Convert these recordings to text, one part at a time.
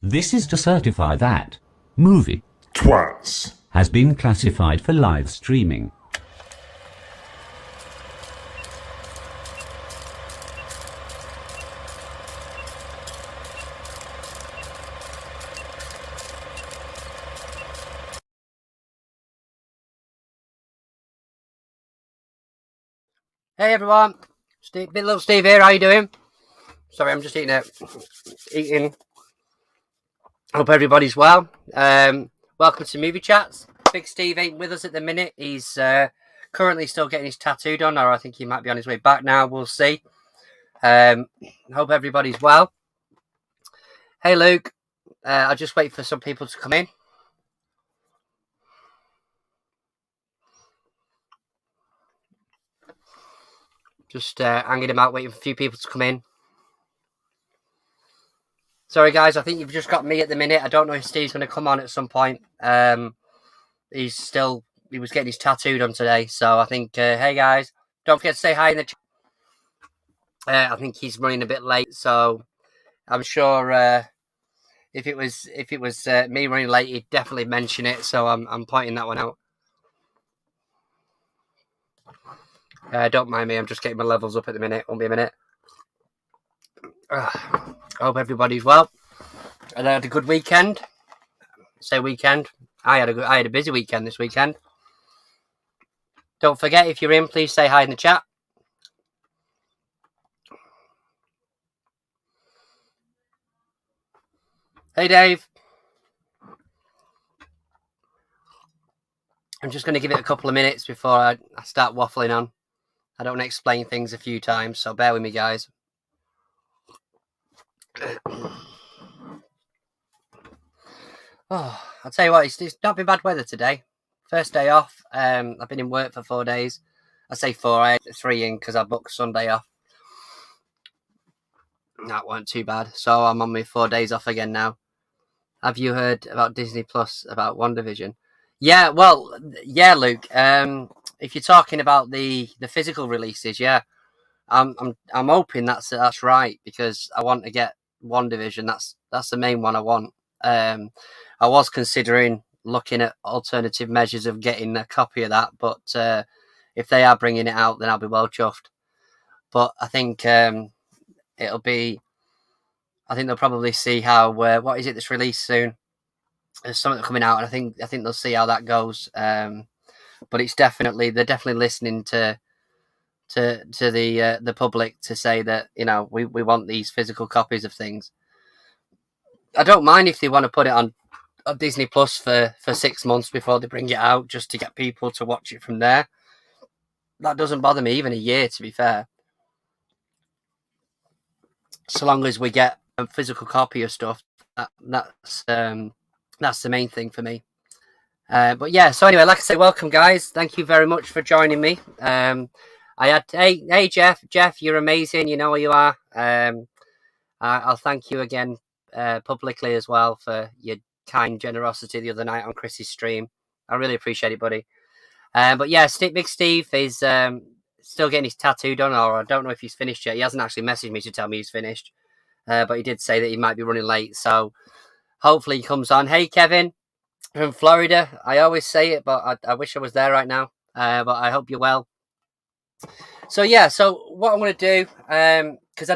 This is to certify that movie Twats. has been classified for live streaming. Hey everyone, little Steve here. How you doing? Sorry, I'm just eating. Hope everybody's well. Welcome to Movie Chats. Big Steve ain't with us at the minute. He's currently still getting his tattoo done, or I think he might be on his way back now. We'll see. Hope everybody's well. Hey Luke, I'll just wait for some people to come in. Just hanging him out, waiting for a few people to come in. Sorry guys, I think you've just got me at the minute. I don't know if Steve's going to come on at some point. He was getting his tattoo done today, so I think, hey guys, don't forget to say hi in the chat. I think he's running a bit late, so I'm sure if it was me running late, he'd definitely mention it. So I'm pointing that one out. Don't mind me. I'm just getting my levels up at the minute. Won't be a minute. I hope everybody's well. And I had a good weekend. Say weekend. I had a busy weekend this weekend. Don't forget, if you're in, please say hi in the chat. Hey Dave. I'm just going to give it a couple of minutes before I start waffling on. I don't want to explain things a few times, so bear with me, guys. Oh, I'll tell you what, it's not been bad weather today. First day off. I've been in work for 4 days. I say 4, I had 3 in because I booked Sunday off. That weren't too bad. So I'm on my 4 days off again now. Have you heard about Disney Plus, about WandaVision? Yeah, well, yeah, Luke. If you're talking about the physical releases, yeah, I'm hoping that's right, because I want to get WandaVision. That's the main one I want. I was considering looking at alternative measures of getting a copy of that, but if they are bringing it out, then I'll be well chuffed. But I think it'll be. I think they'll probably see how. What is it that's released soon? There's something coming out, and I think they'll see how that goes. But they're definitely listening to the public to say that, you know, we want these physical copies of things. I don't mind if they want to put it on Disney Plus for 6 months before they bring it out, just to get people to watch it from there. That doesn't bother me, even a year, to be fair. So long as we get a physical copy of stuff, that's the main thing for me. But yeah, so anyway, like I say, welcome guys. Thank you very much for joining me. Hey Jeff, you're amazing. You know where you are. I'll thank you again publicly as well for your kind generosity the other night on Chris's stream. I really appreciate it, buddy. But yeah, Big Steve is still getting his tattoo done, or I don't know if he's finished yet. He hasn't actually messaged me to tell me he's finished, but he did say that he might be running late, so hopefully he comes on. Hey Kevin from Florida. I always say it, but I wish I was there right now. But I hope you're well. So yeah, so what I'm going to do, because I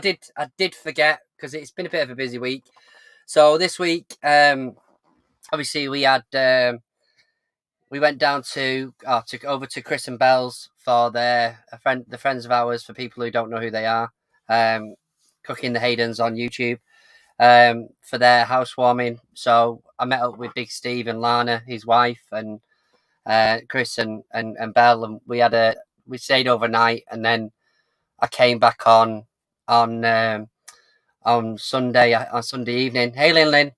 did forget, because it's been a bit of a busy week. So this week, obviously we had we went down over to Chris and Bell's for the friends of ours, for people who don't know who they are, Cooking the Haydens on YouTube, for their housewarming. So I met up with Big Steve and Lana, his wife, and Chris and Belle, and we stayed overnight, and then I came back on Sunday evening. Hey Lin.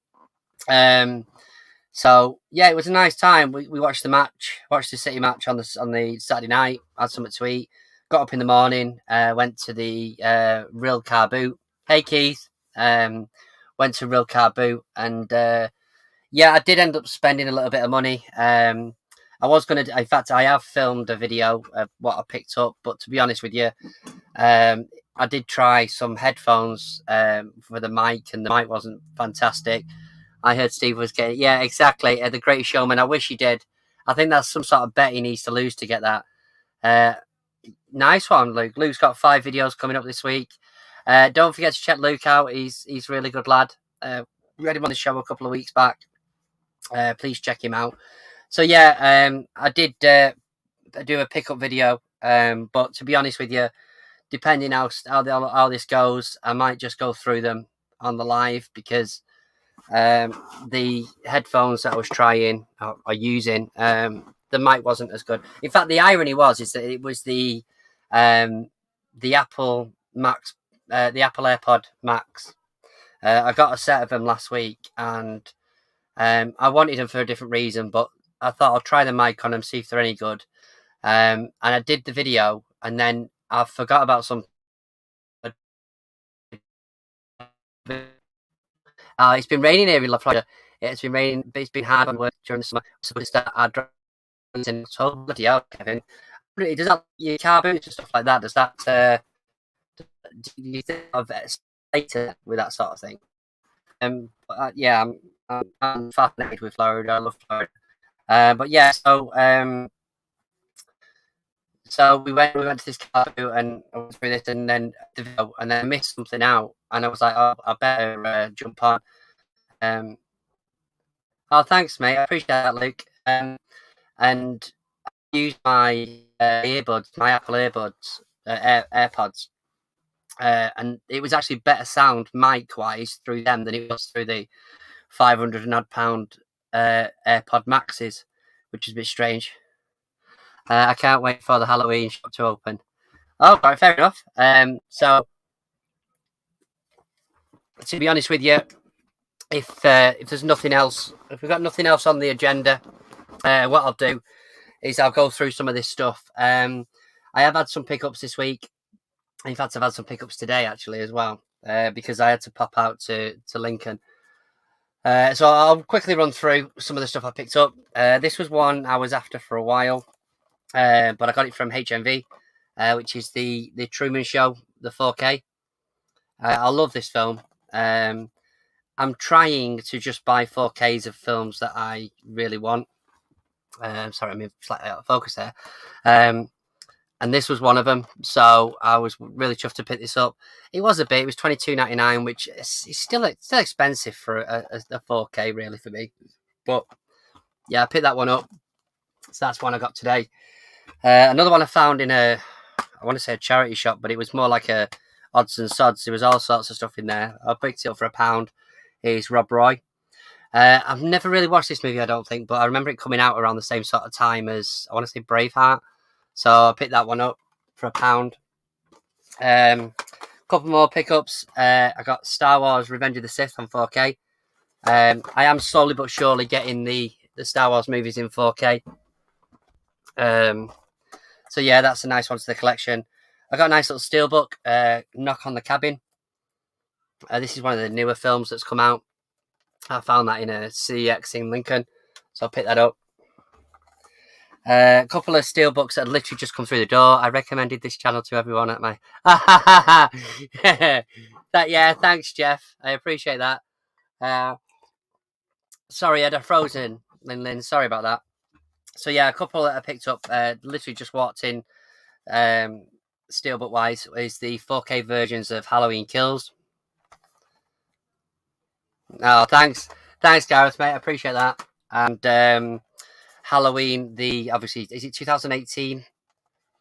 So yeah, it was a nice time. We watched the City match on the Saturday night. Had something to eat. Got up in the morning. Went to the Real Car Boot. Hey Keith. Went to Real Car Boot, and yeah, I did end up spending a little bit of money. I was going to, in fact, I have filmed a video of what I picked up, but to be honest with you, I did try some headphones for the mic, and the mic wasn't fantastic. I heard Steve was getting. Yeah, exactly. The Greatest Showman. I wish he did. I think that's some sort of bet he needs to lose to get that. Nice one, Luke. Luke's got 5 videos coming up this week. Don't forget to check Luke out. He's a really good lad. We had him on the show a couple of weeks back. Please check him out. So yeah, I did do a pickup video, but to be honest with you, depending how this goes, I might just go through them on the live because the headphones that I was trying or using, the mic wasn't as good. In fact, the irony is that it was the Apple Max, the Apple AirPod Max. I got a set of them last week, and I wanted them for a different reason, but I thought I'll try the mic on them, see if they're any good. And I did the video, and then I forgot about some. It's been raining here in La Florida. It's been raining. It's been hard on work during the summer. So it's that I dropped in so bloody hell, Kevin. Does that your car boots and stuff like that? Does that do you think of later with that sort of thing? Yeah, I'm fascinated with Florida. I love Florida. But yeah, so we went to this car boot and I went through this and then I missed something out and I was like, oh, I better jump on. Oh, thanks, mate. I appreciate that, Luke. And I used my earbuds, my Apple earbuds, AirPods, and it was actually better sound mic-wise through them than it was through the 500 and odd pound AirPod Maxes, which is a bit strange. I can't wait for the Halloween shop to open. Oh, right, fair enough. So, to be honest with you, if there's nothing else, if we've got nothing else on the agenda, what I'll do is I'll go through some of this stuff. I have had some pickups this week. In fact, I've had some pickups today actually as well, because I had to pop out to Lincoln. So I'll quickly run through some of the stuff I picked up. This was one I was after for a while, but I got it from HMV, which is the Truman Show, the 4K. I love this film. I'm trying to just buy 4Ks of films that I really want. Sorry, I'm slightly out of focus there. And this was one of them. So I was really chuffed to pick this up. It was a bit. It was $22.99, which is still expensive for a 4K, really, for me. But yeah, I picked that one up. So that's one I got today. Another one I found in I want to say a charity shop, but it was more like a odds and sods. There was all sorts of stuff in there. I picked it up for £1. Is Rob Roy. I've never really watched this movie, I don't think, but I remember it coming out around the same sort of time as, I want to say, Braveheart. So I picked that one up for £1. Couple more pickups. I got Star Wars Revenge of the Sith on 4K. I am slowly but surely getting the Star Wars movies in 4K. So yeah, that's a nice one to the collection. I got a nice little steelbook, Knock on the Cabin. This is one of the newer films that's come out. I found that in a CEX in Lincoln, so I picked that up. A couple of steelbooks that had literally just come through the door. I recommended this channel to everyone at my. Yeah, thanks, Jeff. I appreciate that. Sorry, I'd have frozen, Lin. Sorry about that. So yeah, a couple that I picked up. Literally just walked in. Steelbook wise, is the 4K versions of Halloween Kills. Oh, thanks, Gareth, mate. I appreciate that. And Halloween, obviously, is it 2018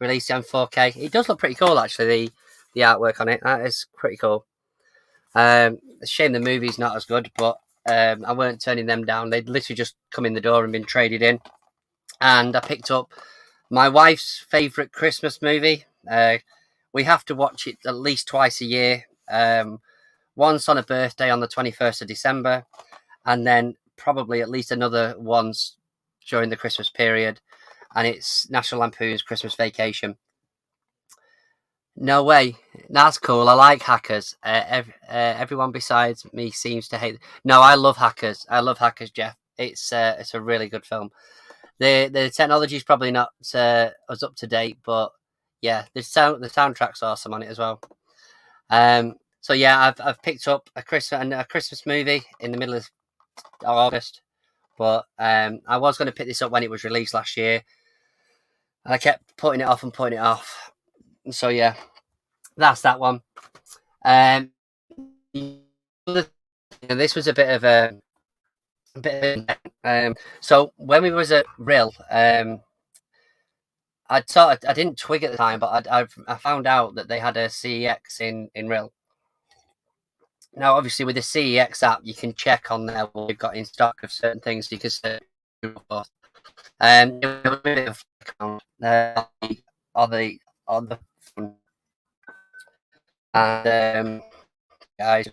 released on 4K? It does look pretty cool, actually. The artwork on it, that is pretty cool. It's a shame the movie's not as good, but I weren't turning them down. They'd literally just come in the door and been traded in. And I picked up my wife's favourite Christmas movie. We have to watch it at least twice a year. Once on a birthday on the 21st of December, and then probably at least another once during the Christmas period. And it's National Lampoon's Christmas Vacation. No way. That's cool. I like Hackers. Everyone besides me seems to hate. No, I love Hackers. I love Hackers, Jeff. It's a really good film. The technology is probably not as up to date, but yeah, the soundtrack's awesome on it as well. So yeah, I've picked up a Christmas movie in the middle of August. But I was going to pick this up when it was released last year. And I kept putting it off and putting it off. So yeah, that's that one. This was a bit of so when we was at Rill, I didn't twig at the time, but I found out that they had a CEX in Rill. Now, obviously, with the CEX app, you can check on there what you've got in stock of certain things. You can say, and on the and guys,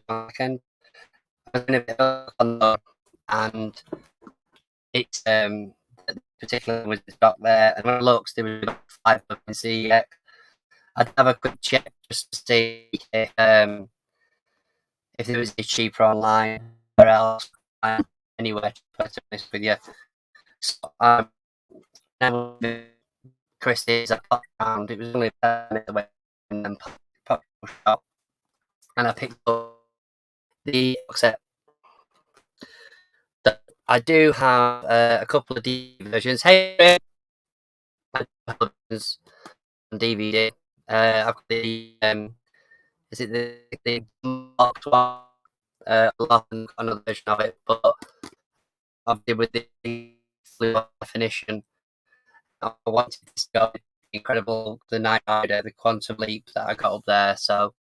and it's particularly with the stock there. And when I looked, there was 5 in CEX. I'd have a quick check just to see if there was any cheaper online or else anywhere to be honest with you. So, Christie's, I popped around. It was only a minute away from them pop shop, and I picked up the box set. I do have a couple of DVD versions. Hey, on DVD. I've got the is it the box one? Another version of it, but obviously with the full definition, I wanted to go incredible, the Knight Rider, the Quantum Leap that I got up there. So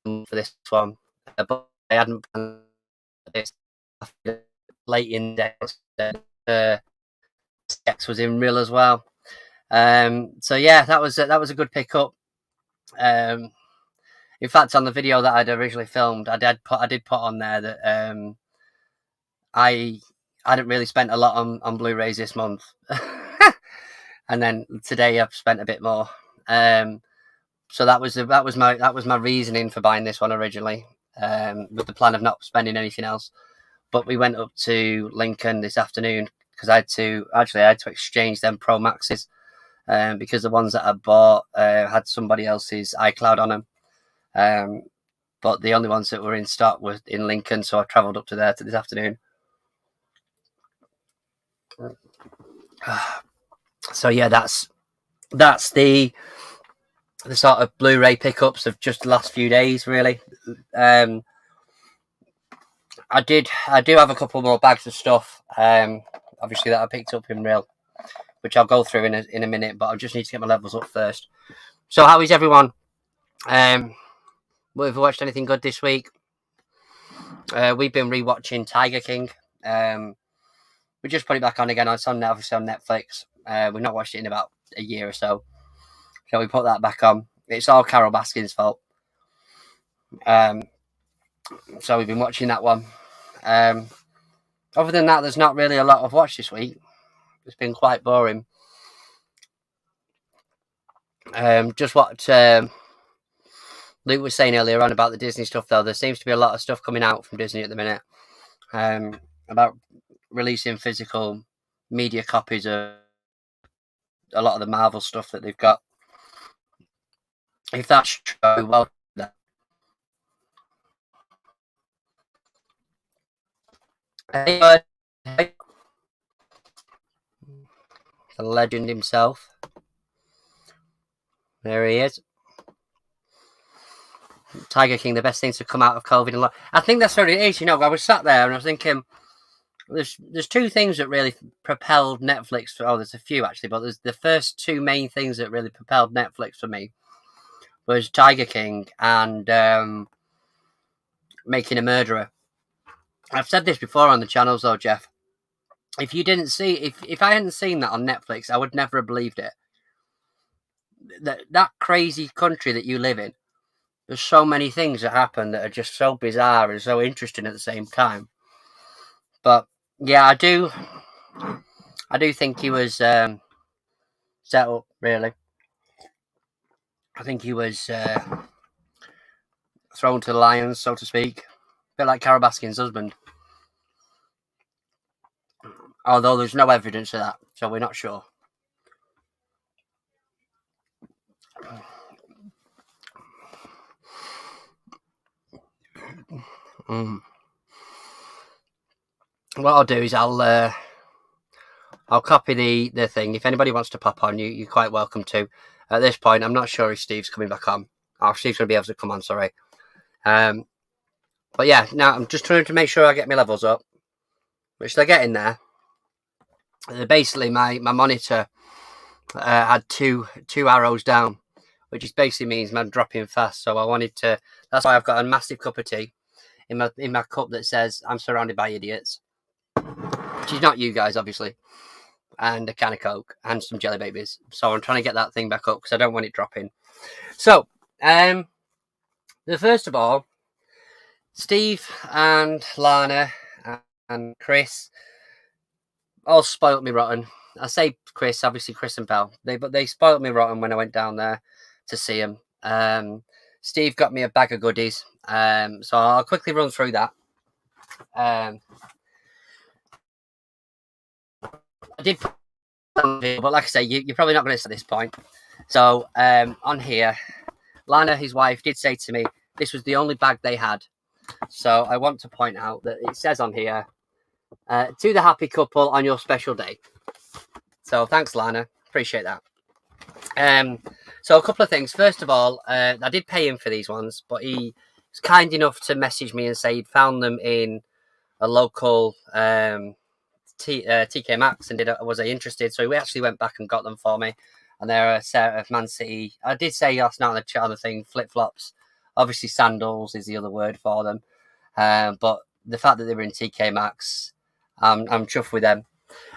for this one, but I hadn't planned this late in the day. X was in Rill as well. So yeah, that was a good pickup. In fact, on the video that I'd originally filmed, I did put on there that I hadn't really spent a lot on Blu-rays this month, and then today I've spent a bit more. So that was my reasoning for buying this one originally, with the plan of not spending anything else. But we went up to Lincoln this afternoon because I had to exchange them Pro Maxes, because the ones that I bought had somebody else's iCloud on them. But the only ones that were in stock were in Lincoln, so I travelled up to there this afternoon. So yeah, that's the sort of Blu-ray pickups of just the last few days, really. I do have a couple more bags of stuff, obviously that I picked up in Rill, which I'll go through in a minute, but I just need to get my levels up first. So how is everyone? Have you watched anything good this week? We've been rewatching Tiger King. We just put it back on again. It's obviously on Netflix. We've not watched it in about a year or so. So we put that back on. It's all Carol Baskin's fault. So we've been watching that one. Other than that, there's not really a lot I've watched this week. It's been quite boring. Just what Luke was saying earlier on about the Disney stuff, though. There seems to be a lot of stuff coming out from Disney at the minute, about releasing physical media copies of a lot of the Marvel stuff that they've got. If that's true, well, the legend himself. There he is. Tiger King, the best things to come out of COVID. I think that's what it is. You know, I was sat there and I was thinking, there's two things that really propelled Netflix. There's a few actually, but there's the first two main things that really propelled Netflix for me was Tiger King and Making a Murderer. I've said this before on the channels, though, Jeff. If you didn't see, if I hadn't seen that on Netflix, I would never have believed it. That crazy country that you live in, there's so many things that happen that are just so bizarre and so interesting at the same time. But yeah, I do think he was set up, really. I think he was thrown to the lions, so to speak. A bit like Carol Baskin's husband. Although there's no evidence of that, so we're not sure. what I'll do is I'll copy the thing. If anybody wants to pop on, you're quite welcome to. At this point, I'm not sure if Steve's coming back on. Oh, Steve's going to be able to come on, sorry. But yeah, now I'm just trying to make sure I get my levels up, which they're getting there. Basically, my monitor had two arrows down, which basically means I'm dropping fast. So I wanted to. That's why I've got a massive cup of tea in my cup that says "I'm surrounded by idiots," which is not you guys, obviously, and a can of Coke and some jelly babies. So I'm trying to get that thing back up because I don't want it dropping. So, first of all, Steve and Lana and Chris all spoilt me rotten. I say Chris, obviously Chris and Belle. They spoilt me rotten when I went down there to see him. Steve got me a bag of goodies. So I'll quickly run through that. I did, but like I say, you're probably not going to see at this point. So on here, Lana, his wife, did say to me this was the only bag they had. So I want to point out that it says on here, to the happy couple on your special day. So thanks, Lana. Appreciate that. So a couple of things. First of all, I did pay him for these ones, but he was kind enough to message me and say he'd found them in a local TK Maxx and was I interested. So we actually went back and got them for me. And they're a set of Man City. I did say last night on the chat on the thing, flip-flops. Obviously, sandals is the other word for them. But the fact that they were in TK Maxx, I'm chuffed with them.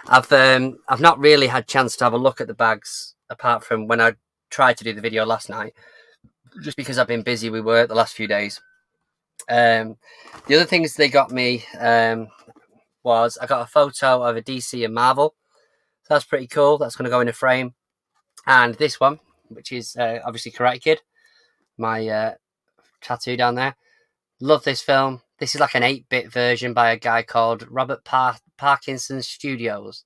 I've not really had a chance to have a look at the bags apart from when I tried to do the video last night, just because I've been busy with work the last few days. The other things they got me was I got a photo of a DC and Marvel. So that's pretty cool. That's going to go in a frame. And this one, which is obviously Karate Kid, my tattoo down there. Love this film. This is like an 8-bit version by a guy called Robert Parkinson Studios.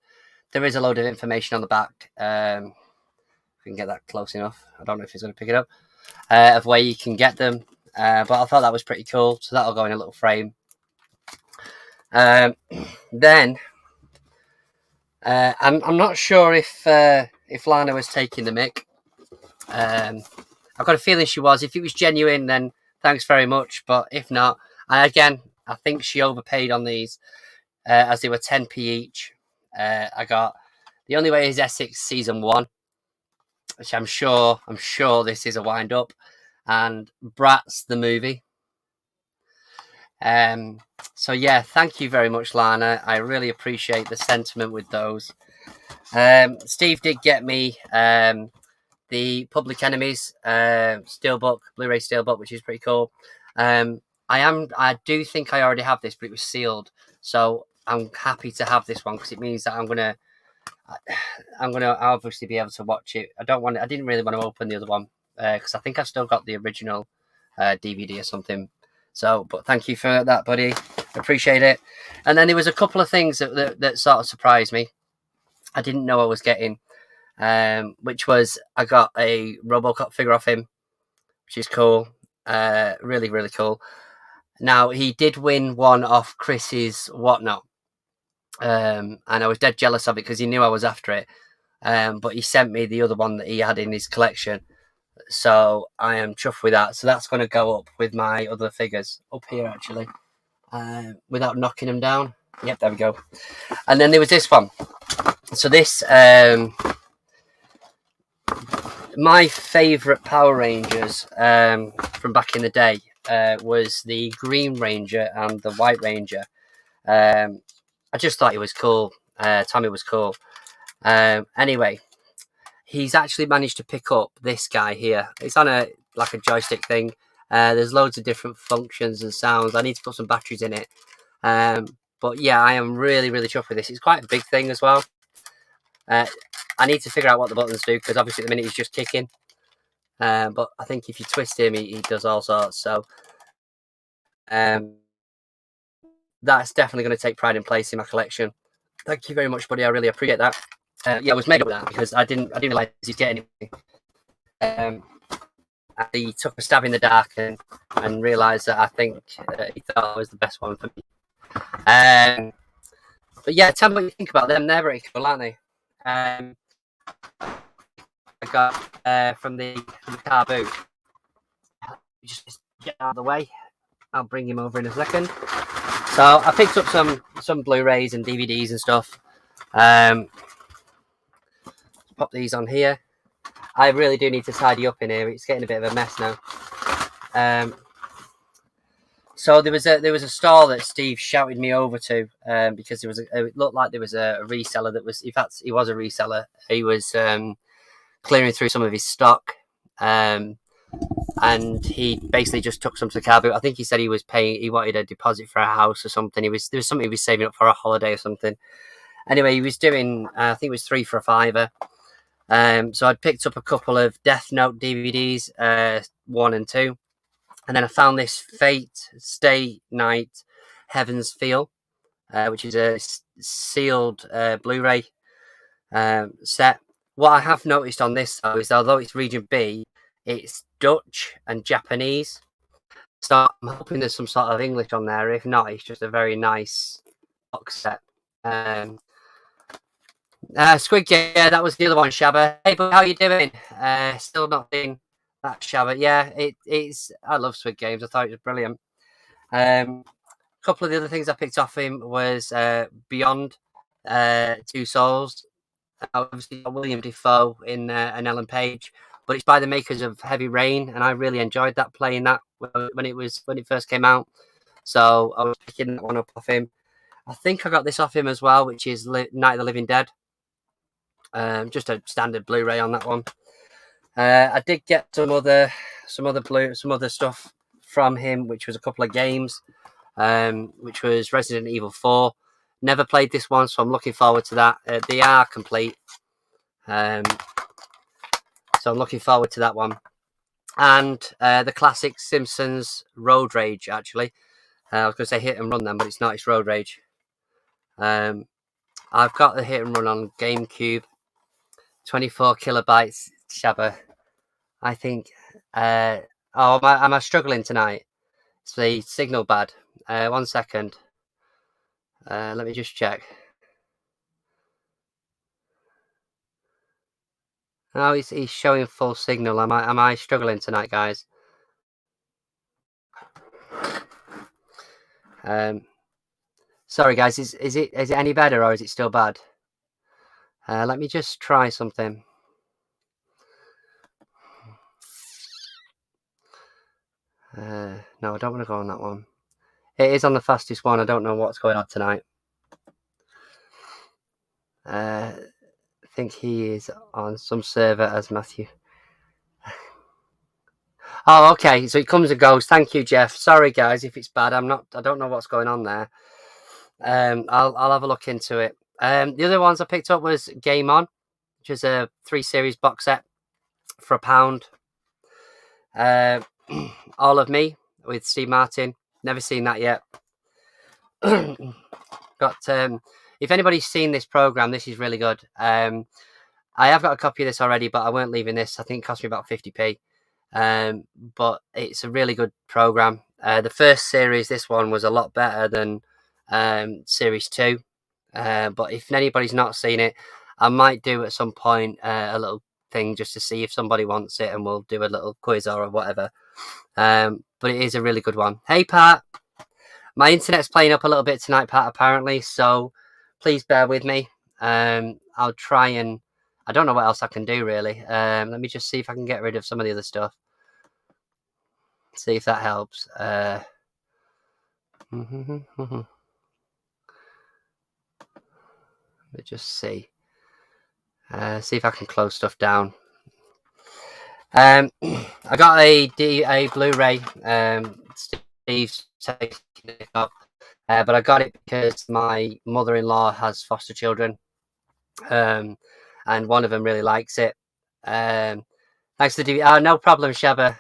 There is a load of information on the back. If we can get that close enough. I don't know if he's going to pick it up. Of where you can get them. But I thought that was pretty cool. So that'll go in a little frame. Then, I'm not sure if Lana was taking the mick. I've got a feeling she was. If it was genuine, then thanks very much. But if not, I think she overpaid on these, as they were 10p each. I got The Only Way Is Essex season 1, which I'm sure this is a wind up, and Bratz the movie. So yeah, thank you very much, Lana. I really appreciate the sentiment with those. Steve did get me the Public Enemies steelbook, Blu-ray steelbook, which is pretty cool. I do think I already have this, but it was sealed, so I'm happy to have this one because it means that I'm gonna obviously be able to watch it. I didn't really want to open the other one because I think I've still got the original DVD or something. So, but thank you for that, buddy. Appreciate it. And then there was a couple of things that sort of surprised me. I didn't know I was getting, which was I got a RoboCop figure off him, which is cool. Really, really cool. Now, he did win one off Chris's Whatnot. And I was dead jealous of it because he knew I was after it. But he sent me the other one that he had in his collection. So I am chuffed with that. So that's going to go up with my other figures up here, actually, without knocking them down. Yep, there we go. And then there was this one. So this, my favourite Power Rangers from back in the day was the Green Ranger and the White Ranger. I just thought he was cool. Tommy was cool. Anyway, he's actually managed to pick up this guy here. It's on a joystick thing. There's loads of different functions and sounds. I need to put some batteries in it. But yeah, I am really, really chuffed with this. It's quite a big thing as well. I need to figure out what the buttons do because obviously at the minute he's just kicking. But I think if you twist him, he does all sorts. So that's definitely going to take pride and place in my collection. Thank you very much, buddy. I really appreciate that. Yeah, I was made up with that because I didn't realize he'd get anything. He took a stab in the dark and realised that I think he thought it was the best one for me. But yeah, tell me what you think about them. They're very cool, aren't they? I got from the car boot. Just get out of the way. I'll bring him over in a second. So I picked up some Blu-rays and DVDs and stuff. Pop these on here. I really do need to tidy up in here. It's getting a bit of a mess now. So there was a store that Steve shouted me over to because it looked like there was a reseller that was, in fact, he was a reseller. He was clearing through some of his stock, and he basically just took some to the car boot. I think he said he wanted a deposit for a house or something. There was something he was saving up for a holiday or something. Anyway, he was doing, I think it was 3 for a $5. So I'd picked up a couple of Death Note DVDs, 1 and 2. And then I found this Fate Stay Night Heaven's Feel, which is a sealed Blu-ray set. What I have noticed on this, though, is although it's region B, it's Dutch and Japanese. So I'm hoping there's some sort of English on there. If not, it's just a very nice box set. Squid Game, yeah, that was the other one, Shabba. Hey, but how you doing? Still not seen that, Shabba. Yeah, it's. I love Squid Games. I thought it was brilliant. A couple of the other things I picked off him was Beyond Two Souls. Obviously, William Defoe and Ellen Page, but it's by the makers of Heavy Rain, and I really enjoyed playing that when it first came out. So I was picking that one up off him. I think I got this off him as well, which is Night of the Living Dead. Just a standard Blu-ray on that one. I did get some other stuff from him, which was a couple of games, which was Resident Evil 4. Never played this one, so I'm looking forward to that. They are complete, so I'm looking forward to that one. And the classic Simpsons Road Rage, actually. I was going to say Hit and Run then, but it's not. It's Road Rage. I've got the Hit and Run on GameCube. 24 kilobytes, Shabba. I think. Am I struggling tonight? Is the signal bad? 1 second. Let me just check. Oh, he's showing full signal. Am I struggling tonight, guys? Sorry, guys. Is it any better or is it still bad? Let me just try something. No, I don't want to go on that one. It is on the fastest one. I don't know what's going on tonight. I think he is on some server as Matthew. Oh, okay. So it comes and goes. Thank you, Jeff. Sorry, guys, if it's bad. I don't know what's going on there. I'll have a look into it. The other ones I picked up was Game On, which is a 3 series box set for £1. All of Me with Steve Martin. Never seen that yet. Got if anybody's seen this program, this is really good. I have got a copy of this already, but I weren't leaving this. I think it cost me about 50p. But it's a really good program. The first series, this one was a lot better than series 2. But if anybody's not seen it, I might do at some point a little thing just to see if somebody wants it, and we'll do a little quiz or whatever. But it is a really good one. Hey, Pat. My internet's playing up a little bit tonight, Pat, apparently, so please bear with me. I'll try and... I don't know what else I can do, really. Let me just see if I can get rid of some of the other stuff. See if that helps. Let me just see. See if I can close stuff down. I got a Blu-ray. Steve's taking it up, but I got it because my mother-in-law has foster children, and one of them really likes it. Thanks to DVD. Oh, no problem, Shabba.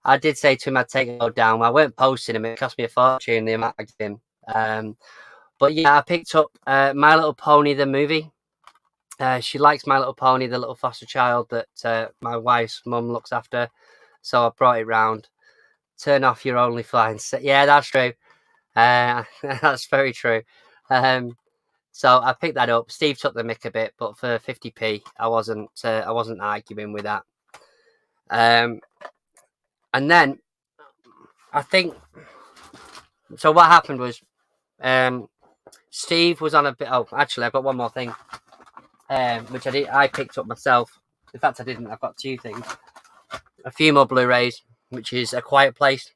I did say to him I'd take it down. I weren't posting him. It cost me a fortune, the amount I gave him. But yeah, I picked up My Little Pony, the movie. She likes My Little Pony, the little foster child that my wife's mum looks after. So I brought it round. Turn off your OnlyFans. Yeah, that's true. That's very true. So I picked that up. Steve took the mick a bit, but for 50p, I wasn't arguing with that. And then I think so. What happened was, Steve was on a bit. Oh, actually, I've got one more thing, which I picked up myself. In fact, I didn't. I've got two things. A few more Blu-rays, which is A Quiet Place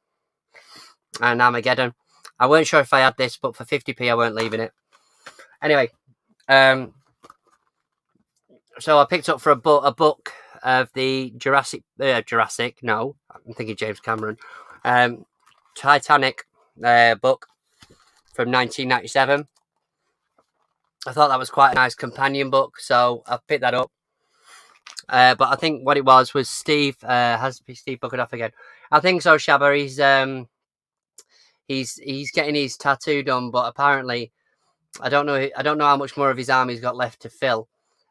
and Armageddon. I weren't sure if I had this, but for 50p, I weren't leaving it. Anyway, so I picked up for a book of the Jurassic. No, I'm thinking James Cameron. Titanic book from 1997. I thought that was quite a nice companion book, so I picked that up. But I think what it was Steve. Has Steve booked it off again? I think so. Shabba. He's getting his tattoo done, but apparently, I don't know how much more of his arm he's got left to fill,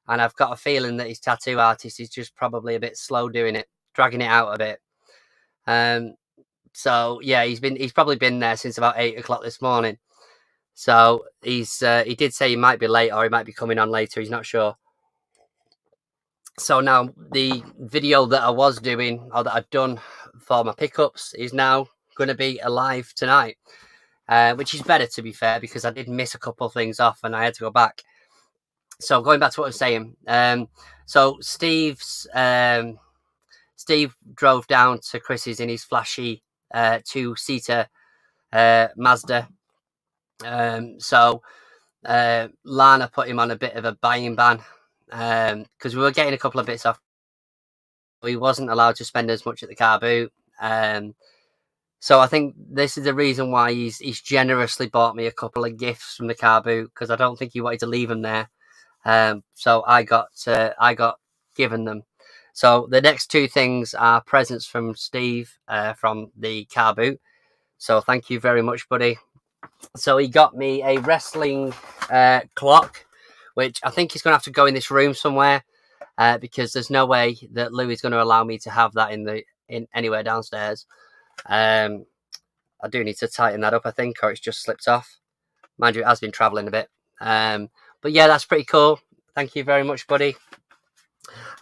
and I've got a feeling that his tattoo artist is just probably a bit slow doing it, dragging it out a bit. So yeah, he's probably been there since about 8 o'clock this morning. So he did say he might be late or he might be coming on later. He's not sure. So now the video that I was doing or that I've done for my pickups is now going to be alive tonight, which is better, to be fair, because I did miss a couple of things off and I had to go back. So going back to what I was saying, so Steve drove down to Chris's in his flashy 2-seater Mazda. So Lana put him on a bit of a buying ban because we were getting a couple of bits off. He wasn't allowed to spend as much at the car boot. So I think this is the reason why he's generously bought me a couple of gifts from the car boot, because I don't think he wanted to leave them there. So I got given them. So the next two things are presents from Steve from the car boot. So thank you very much, buddy. So he got me a wrestling clock, which I think he's going to have to go in this room somewhere because there's no way that Louis is going to allow me to have that in anywhere downstairs. I do need to tighten that up, I think, or it's just slipped off. Mind you, it has been traveling a bit. But yeah, that's pretty cool. Thank you very much, buddy.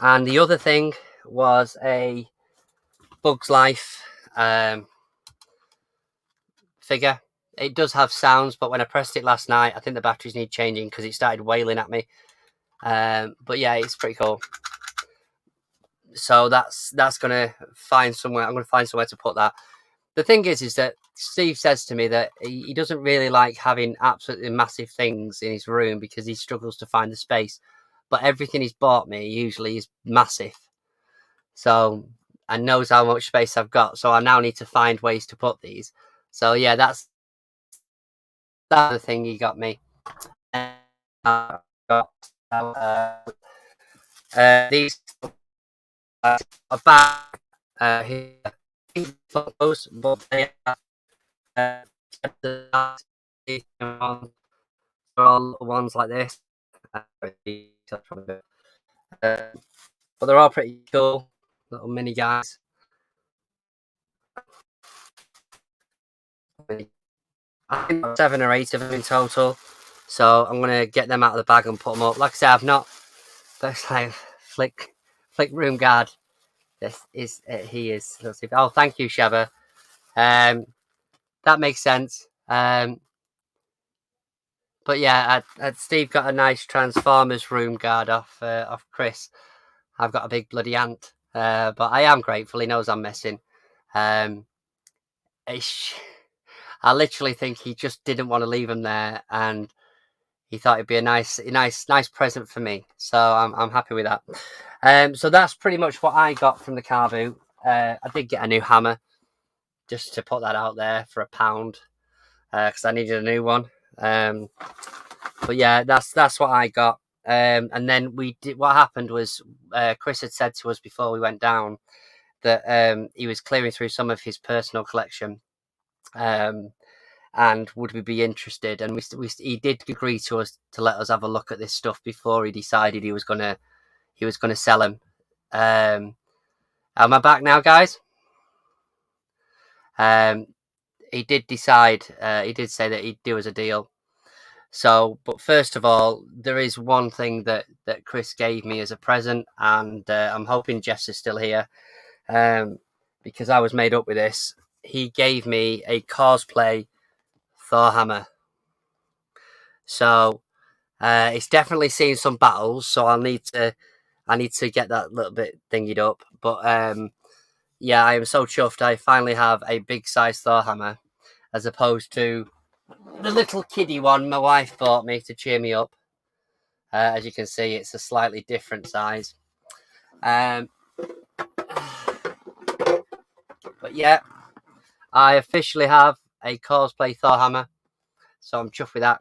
And the other thing was a Bugs Life figure. It does have sounds, but when I pressed it last night, I think the batteries need changing because it started wailing at me. But yeah, it's pretty cool. So that's gonna find somewhere. I'm gonna find somewhere to put that. The thing is that Steve says to me that he doesn't really like having absolutely massive things in his room because he struggles to find the space. But everything he's bought me usually is massive. So and knows how much space I've got. So I now need to find ways to put these. So yeah, that's the thing he got me. These are back here. Photos, but they are all ones like this. But they're all pretty cool little mini guys. I think 7 or 8 of them in total. So I'm gonna get them out of the bag and put them up. Like I said, I've not. That's like flick room guard. This is he is. Let's see. Oh, thank you, Shabba. That makes sense. But yeah, Steve got a nice Transformers room guard off Chris. I've got a big bloody ant. But I am grateful. He knows I'm messing. I literally think he just didn't want to leave him there, and he thought it'd be a nice present for me. So I'm happy with that. So that's pretty much what I got from the car boot. I did get a new hammer, just to put that out there, for £1, because I needed a new one. But yeah, that's what I got. And then what happened was Chris had said to us before we went down that he was clearing through some of his personal collection. And would we be interested? And he did agree to let us have a look at this stuff before he decided he was gonna sell them. Am I back now, guys? he did decide, he did say that he'd do us a deal. So, but first of all, there is one thing that Chris gave me as a present, and I'm hoping Jess is still here, because I was made up with this. He gave me a cosplay Thor hammer. So it's definitely seen some battles. So I need to get that little bit thingied up. But yeah, I am so chuffed. I finally have a big size Thor hammer, as opposed to the little kiddie one my wife bought me to cheer me up. As you can see, it's a slightly different size. But yeah, I officially have a cosplay Thor hammer, so I'm chuffed with that.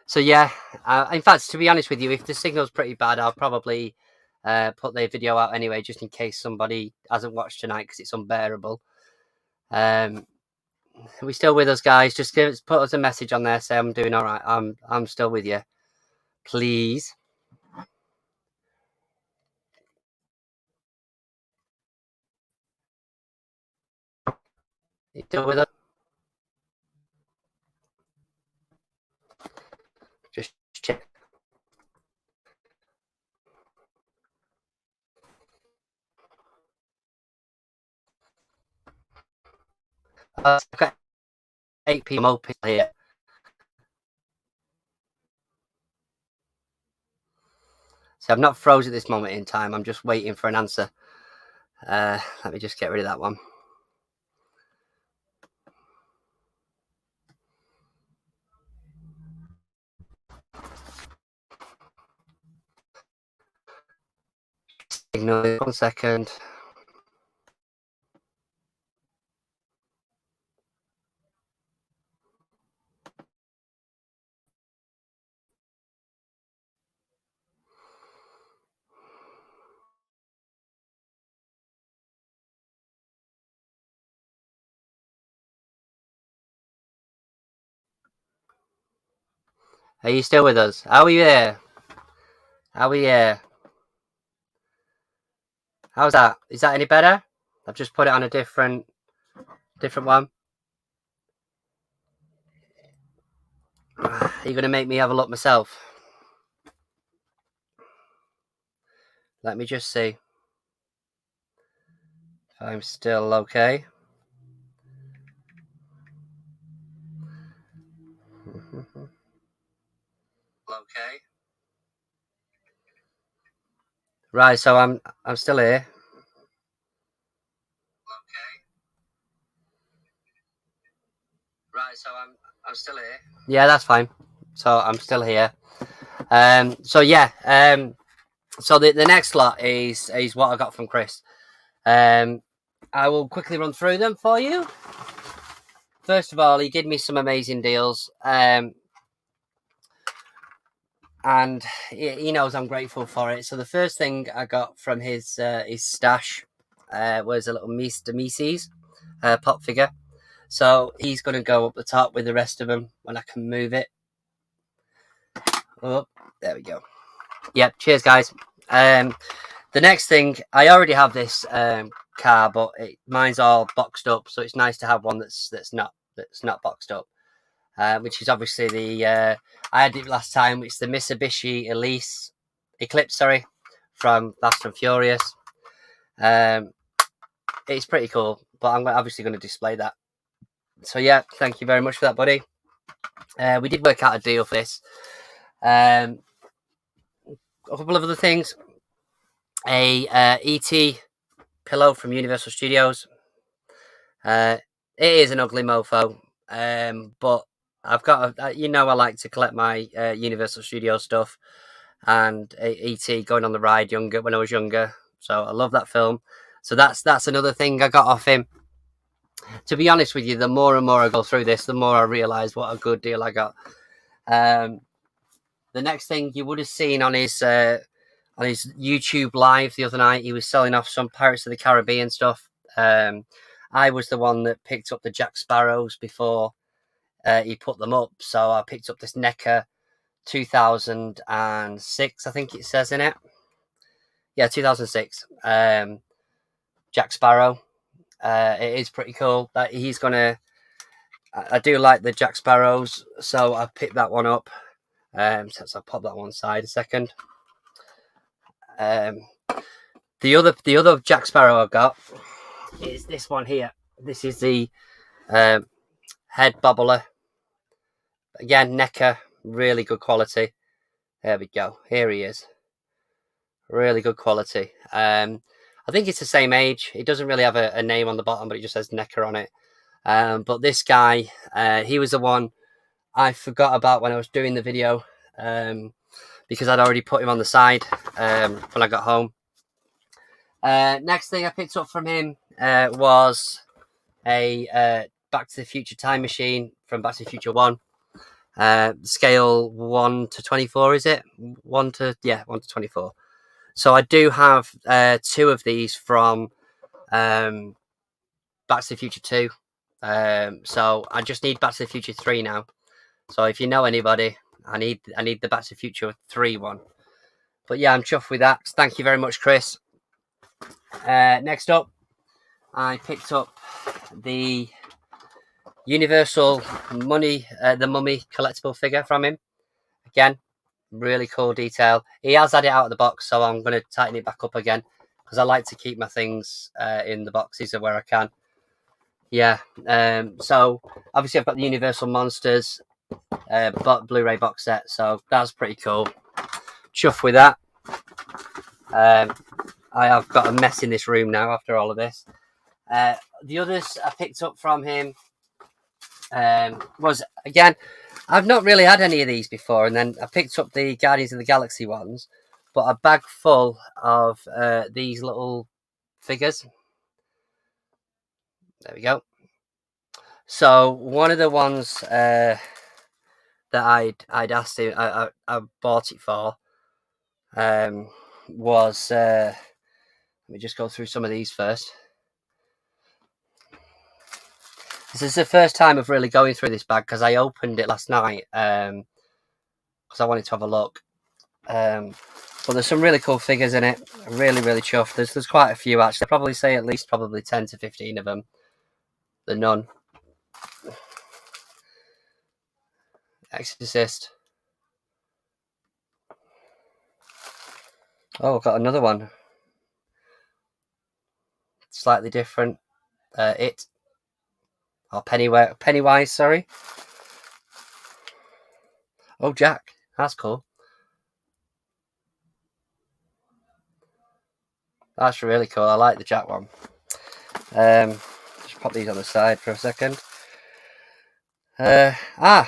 So yeah, in fact, to be honest with you, if the signal's pretty bad, I'll probably put the video out anyway, just in case somebody hasn't watched tonight, because it's unbearable. Are we still with us, guys? Just put us a message on there, say I'm doing all right. I'm still with you, please. You still with us? Just check. I've got 8 people open here. So I'm not frozen at this moment in time. I'm just waiting for an answer. Let me just get rid of that one. Ignore 1 second. Are you still with us? Are we here? Are we here? How's that? Is that any better? I've just put it on a different one. Are you going to make me have a look myself? Let me just see if I'm still okay. Okay. Right, so I'm still here. Okay. Right, so I'm still here. Yeah, that's fine. So I'm still here. So yeah. So the next lot is what I got from Chris. I will quickly run through them for you. First of all, he did me some amazing deals. And he knows I'm grateful for it. So the first thing I got from his stash was a little Mr. Mises pop figure. So he's going to go up the top with the rest of them when I can move it. Oh, there we go. Yep, cheers, guys. The next thing, I already have this car, but mine's all boxed up, so it's nice to have one that's not boxed up. Which is obviously the I had it last time, which is the Mitsubishi Eclipse, from Fast and Furious. It's pretty cool, but I'm obviously going to display that. So yeah, thank you very much for that, buddy. We did work out a deal for this. A couple of other things. A ET pillow from Universal Studios. It is an ugly mofo, but I've got I like to collect my Universal Studios stuff, and ET going on the ride when I was younger. So I love that film. So that's another thing I got off him. To be honest with you, the more and more I go through this, the more I realise what a good deal I got. The next thing you would have seen on his YouTube live the other night, he was selling off some Pirates of the Caribbean stuff. I was the one that picked up the Jack Sparrows before he put them up. So I picked up this NECA 2006, I think it says in it. Yeah, 2006. Jack Sparrow. It is pretty cool that he's gonna. I do like the Jack Sparrows, so I picked that one up. So I'll pop that one side a second. The other Jack Sparrow I've got is this one here. This is the head bobbler. Again, Necker, really good quality. There we go. Here he is. Really good quality. I think it's the same age. It doesn't really have a name on the bottom, but it just says Necker on it. But this guy, he was the one I forgot about when I was doing the video, because I'd already put him on the side when I got home. Next thing I picked up from him was a Back to the Future time machine from Back to the Future 1. Scale 1 to 24, is it? 1 to 24. So I do have 2 of these from Back to the Future 2. So I just need Back to the Future 3 now. So if you know anybody, I need the Back to the Future 3 one. But yeah, I'm chuffed with that. Thank you very much, Chris. Next up, I picked up the Universal Mummy collectible figure from him. Again, really cool detail. He has had it out of the box, so I'm going to tighten it back up again because I like to keep my things in the boxes where I can. Yeah. So obviously I've got the Universal Monsters Blu-ray box set, so that's pretty cool. Chuffed with that. I have got a mess in this room now after all of this. The others I picked up from him was, again, I've not really had any of these before, and then I picked up the Guardians of the Galaxy ones, but a bag full of these little figures. There we go. So one of the ones that I'd asked him, I bought it for, was let me just go through some of these first. This is the first time of really going through this bag because I opened it last night because I wanted to have a look. But there's some really cool figures in it. I'm really chuffed. There's quite a few actually. I'd probably say at least probably 10 to 15 of them. The Nun, Exorcist. Oh, I've got another one. Slightly different. It. Or Pennywise, sorry. Oh, Jack. That's cool. That's really cool. I like the Jack one. Just pop these on the side for a second. Beetlejuice,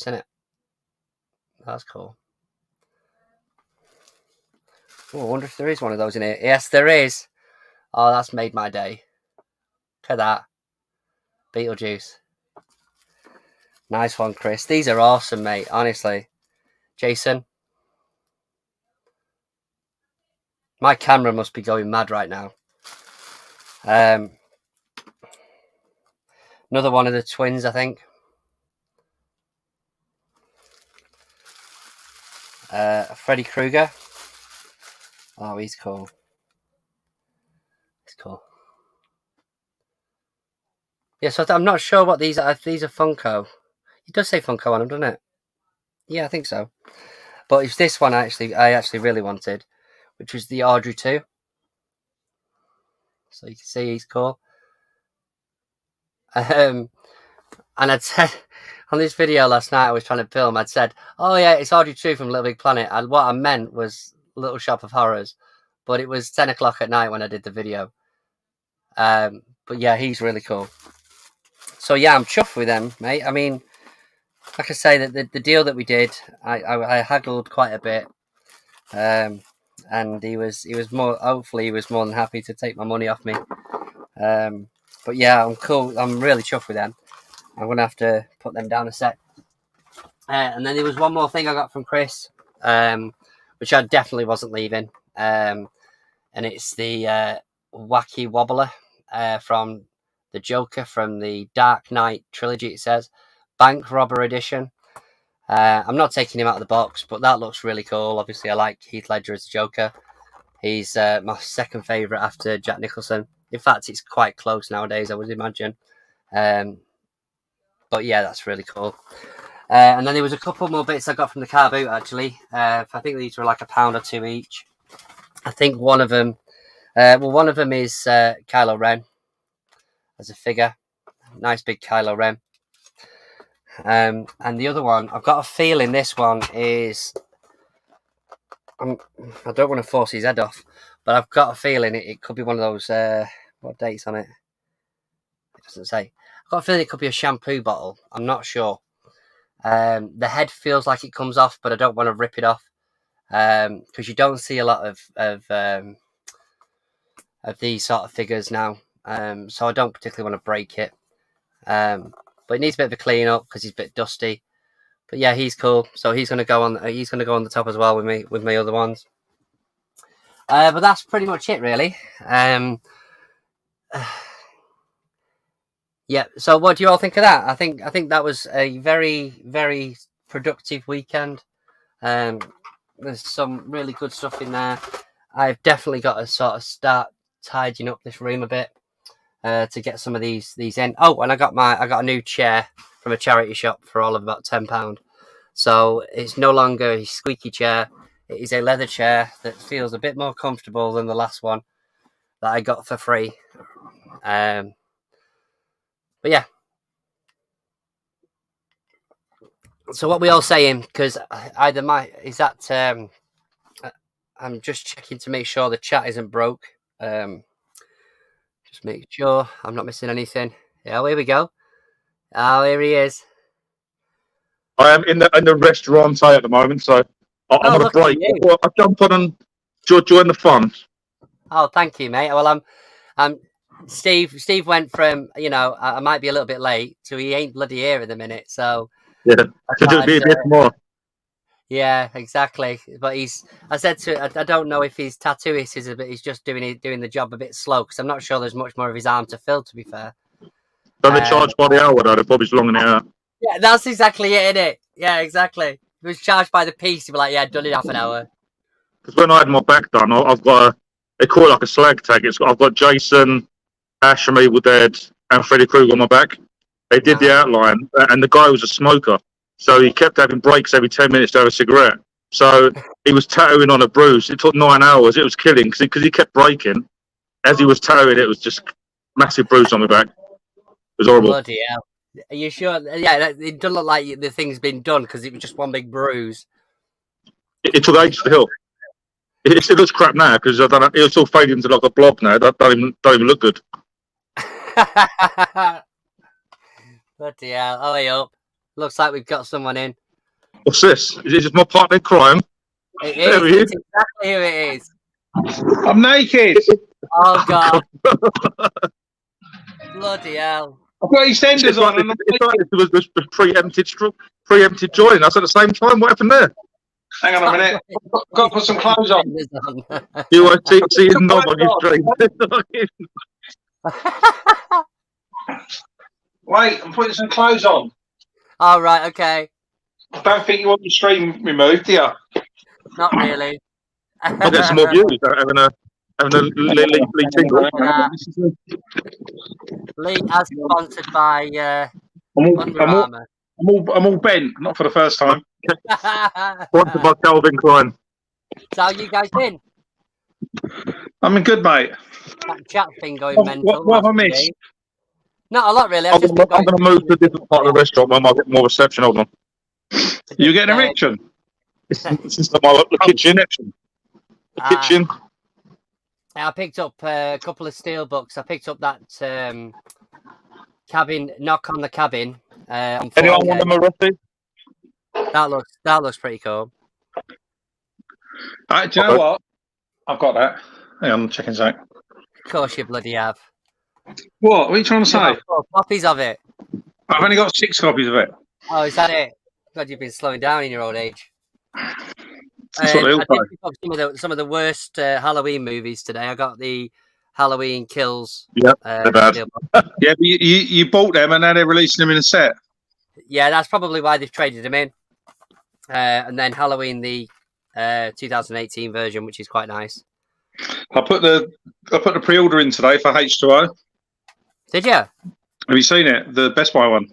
in it. That's cool. Oh, I wonder if there is one of those in here. Yes, there is. Oh, that's made my day. Look at that. Beetlejuice. Nice one, Chris. These are awesome, mate. Honestly. Jason. My camera must be going mad right now. Another one of the twins, I think. Freddy Krueger. Oh, he's cool. He's cool. Yeah, so I'm not sure what these are. These are Funko. It does say Funko on them, doesn't it? Yeah, I think so. But it's this one I actually really wanted, which was the Audrey 2. So you can see he's cool. And I'd said on this video last night I was trying to film, I'd said, oh yeah, it's Audrey 2 from Little Big Planet. And what I meant was Little Shop of Horrors. But it was 10 o'clock at night when I did the video. But yeah, he's really cool. So yeah, I'm chuffed with them, mate. I mean, like I say, that the deal that we did, I haggled quite a bit. And he was more, hopefully he was more than happy to take my money off me. But yeah, I'm cool. I'm really chuffed with them. I'm going to have to put them down a sec. And then there was one more thing I got from Chris, which I definitely wasn't leaving. And it's the Wacky Wobbler from the Joker from the Dark Knight trilogy, it says. Bank Robber Edition. I'm not taking him out of the box, but that looks really cool. Obviously, I like Heath Ledger as Joker. He's my second favourite after Jack Nicholson. In fact, it's quite close nowadays, I would imagine. But yeah, that's really cool. And then there was a couple more bits I got from the car boot, actually. I think these were like £1 or £2 each. I think one of them, one of them is Kylo Ren as a figure. Nice big Kylo Ren. And the other one, I've got a feeling this one is... I don't want to force his head off, but I've got a feeling it could be one of those... what date's on it? It doesn't say. I've got a feeling it could be a shampoo bottle. I'm not sure. The head feels like it comes off, but I don't want to rip it off because you don't see a lot of these sort of figures now. So I don't particularly want to break it. But it needs a bit of a clean up because he's a bit dusty. But yeah, he's cool. So he's going to go on. He's going to go on the top as well with my other ones. But that's pretty much it, really. Yeah. So what do you all think of that? I think that was a very, very productive weekend. There's some really good stuff in there. I've definitely got to sort of start tidying up this room a bit to get some of these in. Oh, and I got a new chair from a charity shop for all of about £10. So it's no longer a squeaky chair. It is a leather chair that feels a bit more comfortable than the last one that I got for free. But yeah. So what we all saying? Because either I'm just checking to make sure the chat isn't broke. Just make sure I'm not missing anything. Yeah, here we go. Oh, here he is. I am in the restaurant at the moment, so I'm on a break. I'll jump on and join the fun. Oh, thank you, mate. Well, I'm Steve went from, I might be a little bit late to he ain't bloody here in the minute. So yeah, to just be a bit more. Yeah, exactly. But I said I don't know if his tattooist is he's just doing the job a bit slow because I'm not sure there's much more of his arm to fill, to be fair. Don't they charge by the hour though? They're probably longing it out. Yeah, that's exactly it, isn't it? Yeah, exactly. If it was charged by the piece, you'd be like, yeah, done in half an hour. Because when I had my back done, I've got they call it like a slag tag. I've got Jason, Ash from Evil Dead, and Freddy Krueger on my back. They did the outline, and the guy was a smoker, so he kept having breaks every 10 minutes to have a cigarette. So he was tattooing on a bruise. It took 9 hours. It was killing because he kept breaking. As he was tattooing, it was just massive bruise on my back. It was horrible. Bloody hell. Are you sure? Yeah, it doesn't look like the thing's been done because it was just one big bruise. It took ages to heal. It looks crap now because it's all fading into like a blob now. That don't even look good. Bloody hell. Oh, hey up. Looks like we've got someone in. What's this? Is this my partner in crime? It is. It's exactly who it is. I'm naked. Oh, God. Bloody hell. I've got EastEnders on. It was preempted joining us at the same time. What happened there? Hang on a minute. I've got to put some clothes on. You want to see his knob on your stream? Wait, I'm putting some clothes on. All right, okay. I don't think you want your stream removed, do you? Not really. I'll get some more views. Having a Lee tingle. Lee as sponsored by Under I'm Armour. all bent, not for the first time. Sponsored by Calvin Klein. So how you guys been? I'm in good, mate. That chat thing going mental. What have I missed? Not a lot, really. I'm going to move to a different part of the restaurant where I might get more reception. Hold on. You getting an erection? This is the kitchen. The kitchen. I picked up a couple of steel books. I picked up that cabin, Knock on the Cabin. Anyone want them already? That looks pretty cool. Do you know what? I've got that. Hang on, checking something. Of course you bloody have. What are you trying to say? 4 copies of it. I've only got 6 copies of it. Oh, is that it? God, you've been slowing down in your old age. That's what they all I did pick up some of the worst Halloween movies today. I got the Halloween Kills. Yep, they're bad. Yeah, but you bought them and now they're releasing them in a set. Yeah, that's probably why they've traded them in. And then Halloween, the 2018 version, which is quite nice. I put the pre-order in today for H2O. Did you? Have you seen it? The Best Buy one.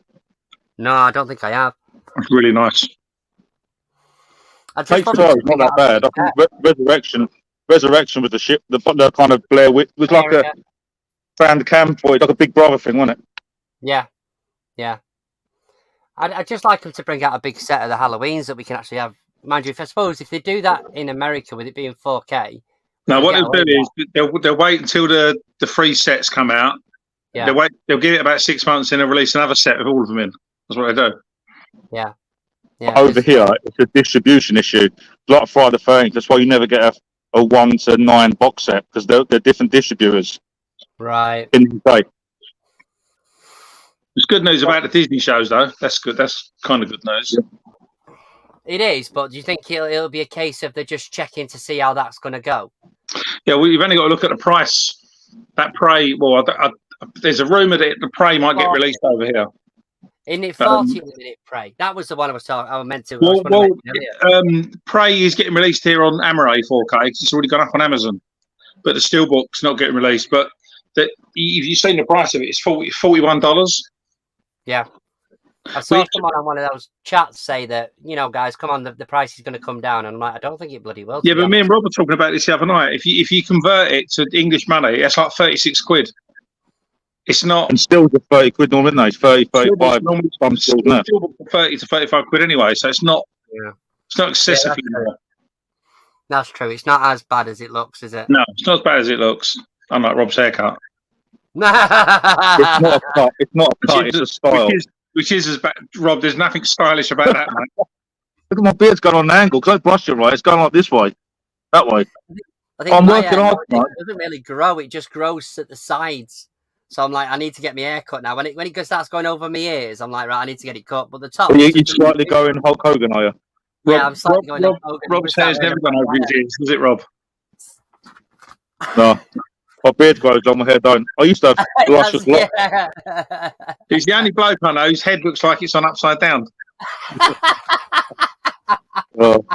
No, I don't think I have. It's really nice. I just H2O wanted is not that bad. I think Resurrection was the ship, the kind of Blair Witch. It was like a found cam boy, like a Big Brother thing, wasn't it? Yeah. I'd just like them to bring out a big set of the Halloweens that we can actually have. Mind you, I suppose if they do that in America with it being 4K. Now, what they'll do is they'll wait until the free sets come out. Yeah. They'll give it about 6 months and they'll release another set with all of them in. That's what they do. Yeah. Over here, it's a distribution issue. Like Friday the 13th, that's why you never get a 1 to 9 box set, because they're different distributors Right. in the day. There's good news about the Disney shows, though. That's good. That's kind of good news. It is, but do you think it'll be a case of they're just checking to see how that's going to go? Yeah, we've only got to look at the price. That Prey, well, there's a rumour that the Prey might get released over here. Isn't it 40 minute Prey? That was the one I was talking. I meant to. Prey is getting released here on Amaray 4K because it's already gone up on Amazon, but the Steelbook's not getting released. But if you've seen the price of it, it's $41. Yeah, I saw someone on one of those chats say that, guys, come on, the price is going to come down, and I'm like, I don't think it bloody will. Yeah, but me and Rob were talking about this the other night. If you convert it to English money, that's like 36 quid. It's not. And still the 30 quid normally, isn't it? It's 30, 35. Some still 30 to 35 quid anyway, so it's not. Yeah. It's not excessively. That's true. It's not as bad as it looks, is it? No, it's not as bad as it looks. Unlike Rob's haircut. It's not a cut. It's not a cut. It's a style. Which is as bad. Rob, there's nothing stylish about that, mate. Look at my beard's going on an angle. Because I brush it right. It's going like this way, that way. I think I'm working hard. It doesn't really grow. It just grows at the sides. So I'm like, I need to get my hair cut now. When it starts going over my ears, I'm like, right, I need to get it cut. But the top. You're slightly going Hulk Hogan, are you? Yeah, I'm slightly going Hulk Hogan. Rob's hair's never gone over his ears, is it, Rob? No. My beard grows long, my hair don't. I used to have luscious locks. He's the only bloke I know whose head looks like it's on upside down. Oh,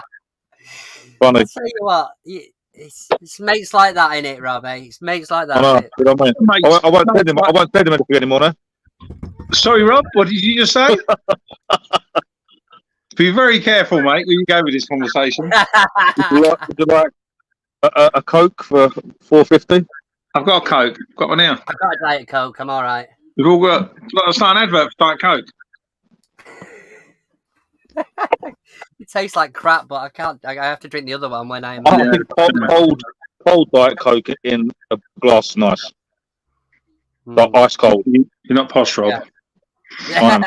funny. I'll tell you what, it's mates like that, in it, Rob? It's mates like that. I know. You know what I mean? I won't tell him anything anymore now. Sorry, Rob, what did you just say? Be very careful, mate, when you go with this conversation. Would you like a Coke for $4.50? I've got a Coke. I've got one now. I've got a Diet Coke. I'm all right. We've all got. It's not an advert for Diet Coke. It tastes like crap, but I can't. I have to drink the other one when I'm. I think cold Diet Coke in a glass is nice. Like ice cold. You're not posh, Rob. Yeah. You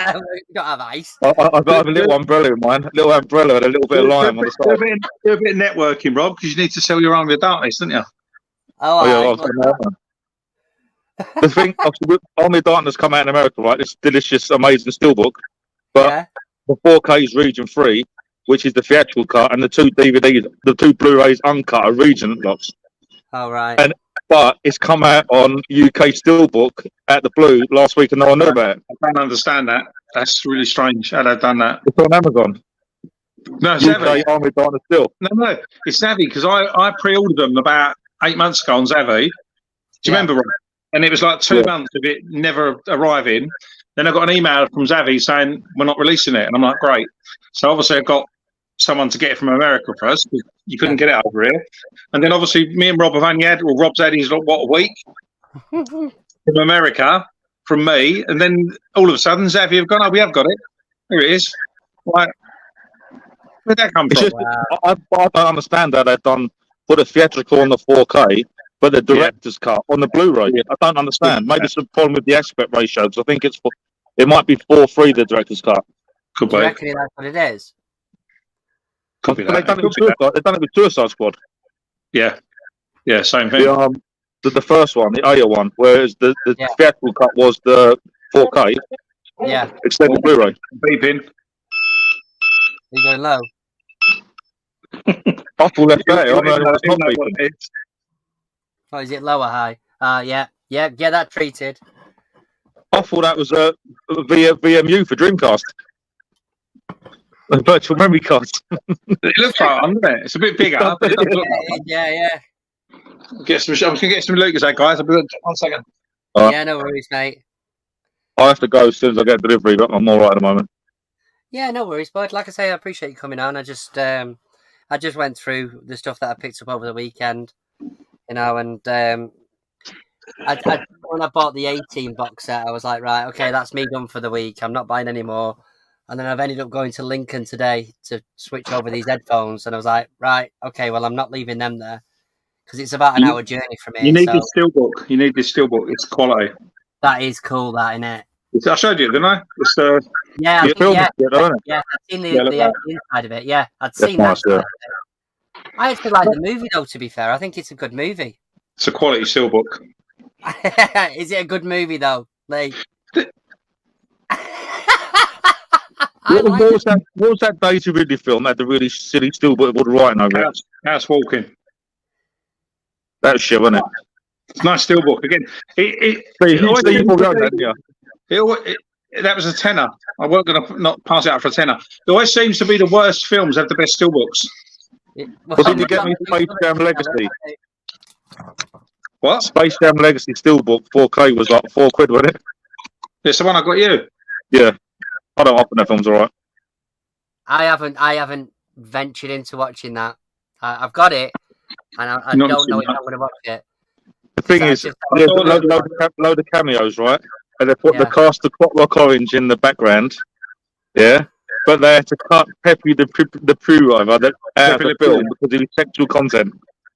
don't have ice. I've got a little umbrella in mine. A little umbrella and a little bit of lime on the side. Do a bit of networking, Rob, because you need to sell your Army of Darkness, don't you? Oh yeah. The thing, obviously, Army of Darkness come out in America, right? This delicious, amazing steelbook, but the 4K is region 3, which is the theatrical cut, and the 2 DVDs, the 2 Blu-rays uncut are region locks. Oh right. But it's come out on UK steelbook at the Blue last week, and no one knew about it. I don't understand that. That's really strange how they've done that. It's on Amazon. No, it's UK Army of Darkness still. No, it's Zavi, because I pre-ordered them about 8 months ago on Zavi. Do you remember, Rob? And it was like 2 months of it never arriving. Then I got an email from Zavi saying we're not releasing it, and I'm like, great. So obviously I got someone to get it from America first, because you couldn't get it over here. And then obviously me and Rob have only had, or Rob's had his, a week from America, from me. And then all of a sudden Zavi have gone, oh, we have got it. Here it is. Like, where'd that come from? I don't understand how they've done, put a theatrical on the 4K, but the director's cut on the Blu-ray. I don't understand. Maybe it's a problem with the aspect ratio, because I think it might be 4:3, the director's cut. Could be. Do you reckon that's what it is? Could be They've done it with Suicide Squad. Yeah, same thing. The first one, the Aya one, whereas the theatrical cut was the 4K. Yeah. Extended Blu-ray. Beeping. You going low? Awful left there. I know it's not beeping. Oh, is it low or high? Yeah. Get that treated. I thought that was via VMU for Dreamcast. A virtual memory card. It looks right on, doesn't it? It's a bit bigger. Yeah. I'm going to get some Lucozade, guys. I'll be 1 second. Yeah, no worries, mate. I have to go as soon as I get delivery, but I'm all right at the moment. Yeah, no worries, bud. Like I say, I appreciate you coming on. I just went through the stuff that I picked up over the weekend, and when I bought the 18 box set, I was like, right, okay, that's me done for the week. I'm not buying any more. And then I've ended up going to Lincoln today to switch over these headphones, and I was like, right, okay, well, I'm not leaving them there because it's about an hour journey from here. You need this steelbook. You need this steelbook. It's quality. That is cool, that, isn't it? I showed you, didn't I? It's Yeah, I've seen the inside of it. Yeah, I'd seen that. Nice, yeah. I actually like the movie, though. To be fair, I think it's a good movie. It's a quality steelbook. Is it a good movie, though, Lee? What was that Daisy Ridley film? Had the really silly steelbook with all the writing over it. House Walking. That was shit, wasn't it? It's a nice steelbook. Again, that was a tenner. I wasn't going to not pass it out for a tenner. It always seems to be the worst films have the best steelbooks. Did you get me Space Jam Legacy? What? Space Jam Legacy steelbook 4K was like £4, wasn't it? It's the one I got you. Yeah. I don't often that film's alright. I haven't ventured into watching that. I've got it, and I don't know if I'm going to watch it. The thing is, there's a load of cameos, right? And they put the cast of Clockwork Orange in the background, yeah? But they had to cut Pepe the Pew out of the film because of his sexual content.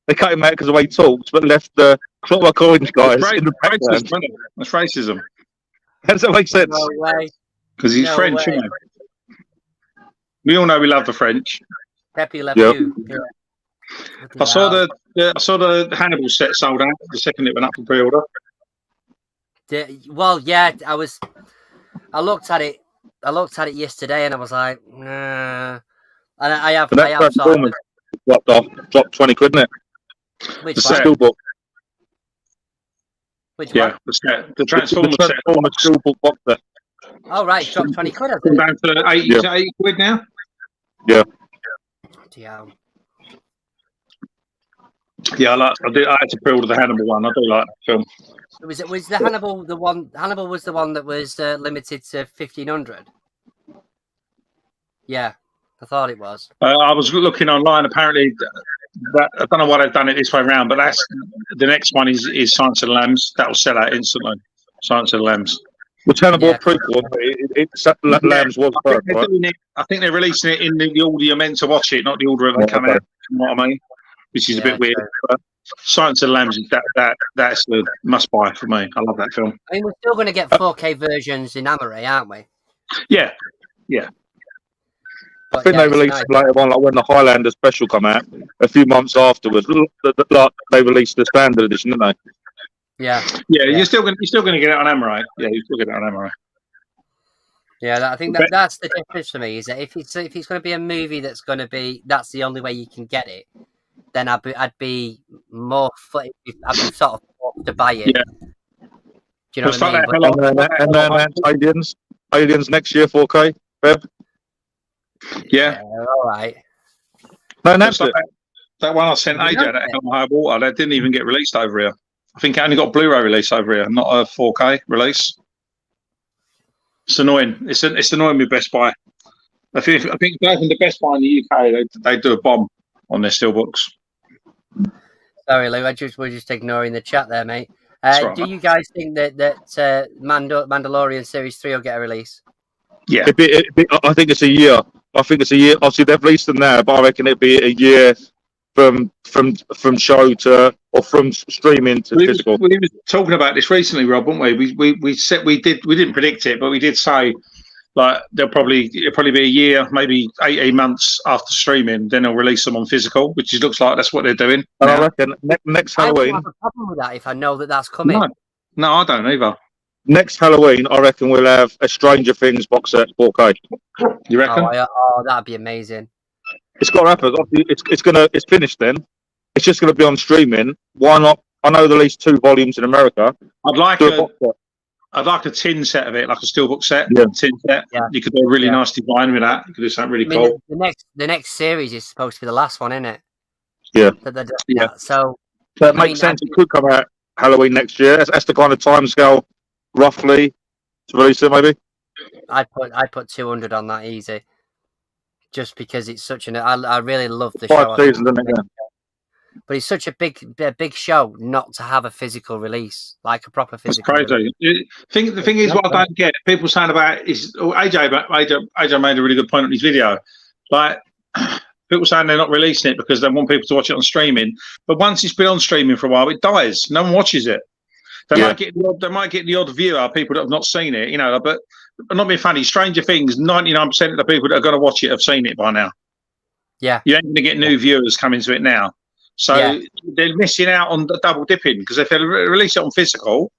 They cut him out because of the way he talks, but left the Clockwork Orange guys in the background. That's racism. How does that make sense? No way. Because he's French, isn't he? We all know we love the French. Pepe Le Pew. Yeah. I saw the Hannibal set sold out the second it went up for pre-order. Well, yeah, I looked at it yesterday, and I was like, nah. And I have sort of dropped 20 quid, didn't it? Which the steelbook. Which one? The Transformers set. Steelbook box set. Oh right, dropped 20 quid. Down to 80 quid now. Yeah. Yeah. Yeah, I had to pre-order the Hannibal one. I do like that film. Was the Hannibal the one? Hannibal was the one that was limited to 1,500. Yeah, I thought it was. I was looking online. Apparently, I don't know why they've done it this way around, but that's the next one is Silence of the Lambs. That will sell out instantly. Silence of the Lambs. Which Hannibal prequel? Lambs was first, right? I think they're releasing it in the order you're meant to watch it, not the order of them coming out. You know what I mean? Which is a bit weird. But Silence of the Lambs, that's a must-buy for me. I love that film. I mean, we're still going to get 4K versions in Amaray, aren't we? Yeah. I think they released it later on, like when the Highlander special come out, a few months afterwards. They released the standard edition, didn't they? Yeah. You're still going to get it on Amaray. Yeah, you still get it on Amaray. Yeah, I think that's the difference for me. Is that if it's going to be a movie that's the only way you can get it, then I'd be sort of forced to buy it. Yeah. Do you know what I mean? And then Aliens next year 4K, Feb. Yeah. All right. No, that's it. That one I sent AJ, that Hell High Water, that didn't even get released over here. I think it only got Blu-ray release over here, not a 4K release. It's annoying. It's annoying with Best Buy. I think the Best Buy in the UK, they do a bomb on their steelbooks. Sorry, Lou. We're just ignoring the chat there, mate. Right, do you guys think that Mandalorian Series 3 will get a release? Yeah. I think it's a year. Obviously, they've released them now, but I reckon it'd be a year from show to or from streaming to physical. We were talking about this recently, Rob, weren't we? We didn't predict it, but we did say like it'll probably be a year, maybe 18 months after streaming, then they'll release them on physical, which looks like that's what they're doing. And I reckon next Halloween. I don't have a problem with that if I know that that's coming. No, I don't either. Next Halloween, I reckon we'll have a Stranger Things box set 4K. You reckon? Oh, that'd be amazing. It's got to happen. It's finished then. It's just going to be on streaming. Why not? I know there are at least 2 volumes in America. I'd like a tin set of it, like a steelbook set. Yeah. Tin set. Yeah. You could do a really nice design with that. You could do something really cool. The next series is supposed to be the last one, isn't it? Yeah. Yeah. So So it I makes mean, sense. It could come out Halloween next year. That's the kind of timescale, roughly, to release it. Maybe. I put 200 on that easy, just because it's such an. I really love the 5 show. I think seasons, isn't it? Yeah. but it's such a big show not to have a physical release, like a proper That's physical. crazy. The thing is, what I don't get, people saying about is AJ made a really good point on his video. Like people saying they're not releasing it because they want people to watch it on streaming. But once it's been on streaming for a while, it dies. No one watches it. They might get the odd viewer, people that have not seen it, you know. But not being funny, Stranger Things, 99% of the people that are going to watch it have seen it by now. Yeah, You ain't going to get new viewers coming to it now. So they're missing out on the double dipping, because if they release it on physical,